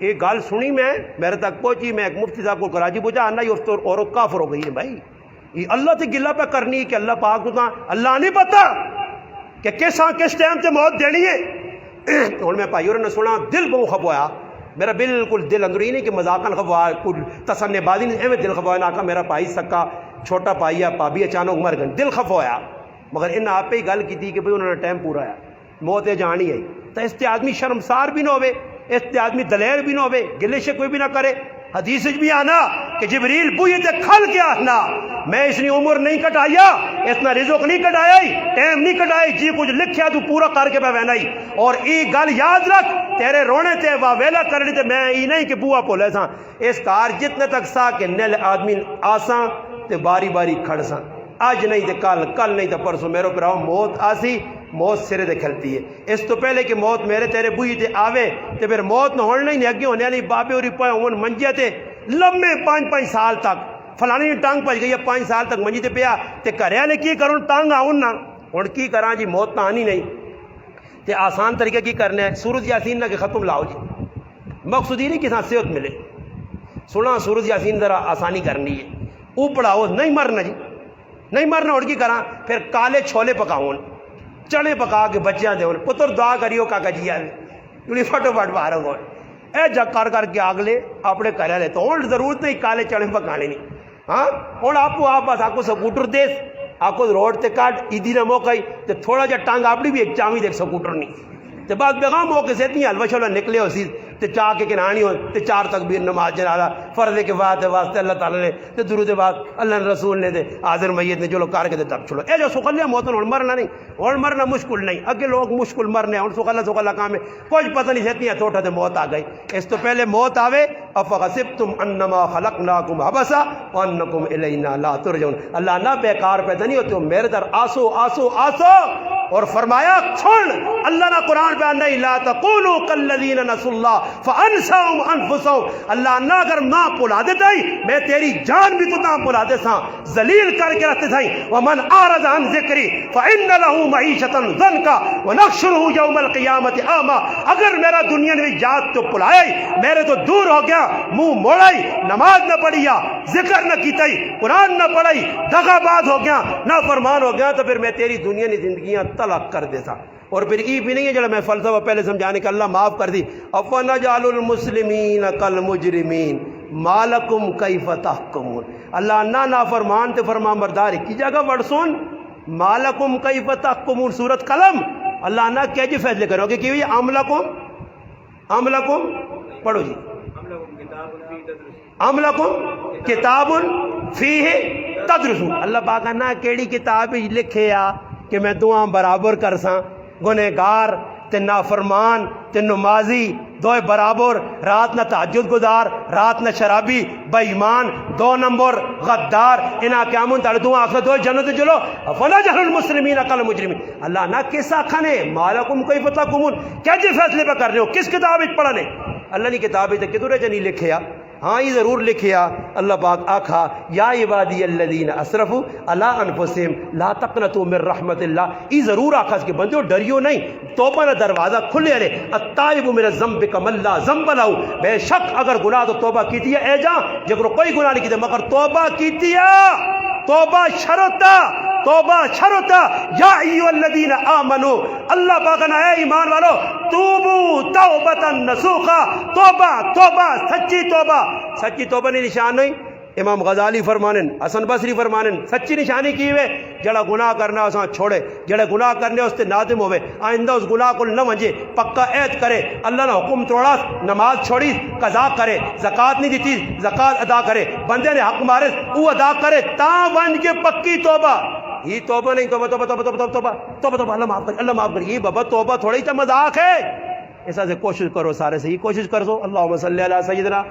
یہ گال سنی میں میرے تک پہنچی میں ایک مفتی صاحب کو کراچی پہنچا آنا یہ عورت کافر ہو گئی ہے بھائی یہ اللہ سے گلہ پہ کرنی کہ اللہ پاک تو اللہ نہیں پتا کہ کس ٹائم سے موت دینی ہے اور میں پائیوں نے سنا دل بہت خفوایا میرا بالکل دل اندر ہی نہیں کہ مذاقن خفوایا کچھ تسنے بازی نہیں ایویں دل خفوایا نہ میرا بھائی سکا چھوٹا پائی یا پابی اچانک مر گئے دل خف ہویا مگر ان آپ پہ ہی گل کی تھی کہ بھئی انہوں نے ٹائم پورا ہے موت جانی ہے تو اس تے آدمی شرمسار بھی نہ ہوئے اس تے آدمی دلیر بھی نہ ہوئے گلے سے کوئی بھی نہ کرے حدیث بھی آنا کہ جبریل بوئی تے کھل کے آنا میں اس نے عمر نہیں کٹایا اتنا رزق نہیں کٹایا ٹائم نہیں کٹائی جی کچھ لکھیا تو پورا کر کے بہنا ہی اور ای گل یاد رکھ تیرے رونے تے واویلا کرنی تے میں ای نہیں کہ بوا پولے ساں اس کار جتنے تک سا کہ نیل آدمی آساں تے باری باری کھڑ ساں آج نہیں تے کل نہیں تے پرسوں میرے پراؤ موت آسی موت سرے دے کھلتی ہے اس تو پہلے کہ موت میرے تیرے بوئی تے آوے تے پھر موت نہ ہونے نہیں اگے ہونے والی بابے اور پائے ہون منجے تے لمبے 5 سال تک فلانی ٹانگ پچ گئی ہے 5 سال تک منجی تے پیا تے کرے والے کی کروں ٹانگ آؤں نہ ہن کی کراں جی موت نہ آنی نہیں تے آسان طریقے کی کرنا ہے سورۃ یاسین نہ کہ ختم لاؤ جی، مقصود یہ نہیں کہ صحت ملے، سنا سورۃ یاسین ذرا آسانی کرنی ہے، وہ پڑھاؤ نہیں مرنا جی، نہیں مرنا، اور کی کراں پھر کالے چھولے پکاؤں، چنے پکا کے بچیاں دے پتر دعا کریو کاکا جی آئے جڑی فٹو فٹ باہر گئے اے جا کر کے اگلے اپنے کرا لے تو ہوں ضرورت نہیں کالے چنے پکانے نہیں، ہاں ہوں آپ بس آپ کو سکوٹر دے آپ کو روڈ تے کاٹ عیدی نہ موقع تے تھوڑا جا ٹانگ اپنی بھی ایک چاوی دے سکوٹر نہیں تے بعد بیغام موقع سے اتنی حلوہ شلوہ نکلے ہو سی تے چاہ کے کنانی ہو تے 4 تکبیر نماز جنازہ فرض کے بعد واسطے اللہ تعالی نے تے درود بعد اللہ نے رسول نے تے حاضر میت نے جو لوگ کار کے تے تب چھڑو اے جو سخلیہ موتن اور مرنا نہیں اور مرنا مشکل نہیں، اگے لوگ مشکل مرنے اور سخلا کام ہے کچھ پتہ نہیں اتنی توٹا تے موت آ گئی، اس تو پہلے موت آوے افغسبتم انما خلقناکم عبثا وانکم الینا لا ترجعون، اللہ نہ بیکار پیدا نہیں ہوتے ہو میرے در آسو آسو آسو، اور فرمایا سن اللہ نے قرآن پہ نہیں لا تقولوا کالذین نسوا اللہ فانساهم انفسهم، اللہ نہ اگر نہ بھلا دیتا ہی میں تیری جان بھی تو نہ بھلا دے سا ذلیل کر کے رکھتے تھا، ومن اعرض عن ذکری فان له معیشۃ ضنکا ونحشره یوم القیامۃ اعما، اگر میرا دنیا میں یاد تو بھلایا ہی میرے تو دور ہو گیا، منہ موڑائی نماز نہ پڑھیا ذکر نہ کیتا ہی قرآن نہ پڑھائی دغا باز ہو گیا نہ فرمان ہو گیا تو پھر میں تیری دنیا کی زندگیاں طلب کر دیتا، اور پھر یہ بھی نہیں ہے جڑا میں فلسفہ پہلے سمجھانے کہ اللہ معاف کر دی، افنجعل المسلمین کالمجرمین ما لکم کیف تحکمون، اللہ نہ نافرمان تے فرمان بردار کی جگہ وڑ سن ما لکم کیف تحکمون سورۃ قلم، اللہ نہ کیا جی فیصلے کرو گے کہ ام لکم پڑھو جی ام لکم کتاب فیہ تدرسون، اللہ پاک نہ کیڑی کتاب لکھے آ کہ میں دعا برابر کر ساں، گنہگار تے نافرمان تے نمازی دوئے برابر، رات نہ تہجد گزار رات نہ شرابی بے ایمان 2 نمبر غدار، انہاں قیامون تاڑ دعا آخر دوئے جنت چلو افنجعل المسلمین کالمجرمین، اللہ نہ کس آکھنے مالکم کیف تحکمون، کیا جی فیصلے پہ کر رہے ہو کس کتاب وچ پڑھنے، اللہ نے کتاب وچ کدھر چ نہیں لکھیا، ہاں یہ ضرور لکھیا اللہ پاک آکھا یا عبادی الذین اسرفوا علی انفسہم لا تقنطوا من رحمت اللہ، یہ ضرور آکھا اس کے بندیو ڈریو نہیں، توبہ نہ دروازہ کھلے رہے، التائب من الذنب کمن لا ذنب لہ، بے شک اگر گناہ تو توبہ کیتی ہے اے جا جگر کوئی گناہ نہیں کیتے مگر توبہ کیتی ہے، توبہ شرطا یا ایھا الذین آمنو، اللہ پاک نے اے ایمان والو توبو توبۃ نصوحا، توبہ سچی توبہ نے نشان نہیں، امام غزالی فرمانن حسن بصری فرمانن سچی نشانی کی ہوئے جڑا گناہ کرنا اساں چھوڑے، جڑا گناہ کرنے اس تے نادم ہوئے، آئندہ اس گناہ کو نہ ونجے، پکا عہد کرے، اللہ نے حکم توڑا نماز چھوڑی قضا کرے، زکوٰۃ نہیں دیتی زکوٰۃ ادا کرے، بندے نے حق مارے وہ ادا کرے تا ونج کے پکی توبہ، یہ توبہ نہیں توبہ اللہ معاف کر، یہ بابا توبہ تھوڑی تا مذاق ہے، ایسا سے کوشش کرو سارے سے یہ کوشش کر دو، اللہم صلی علی سیدنا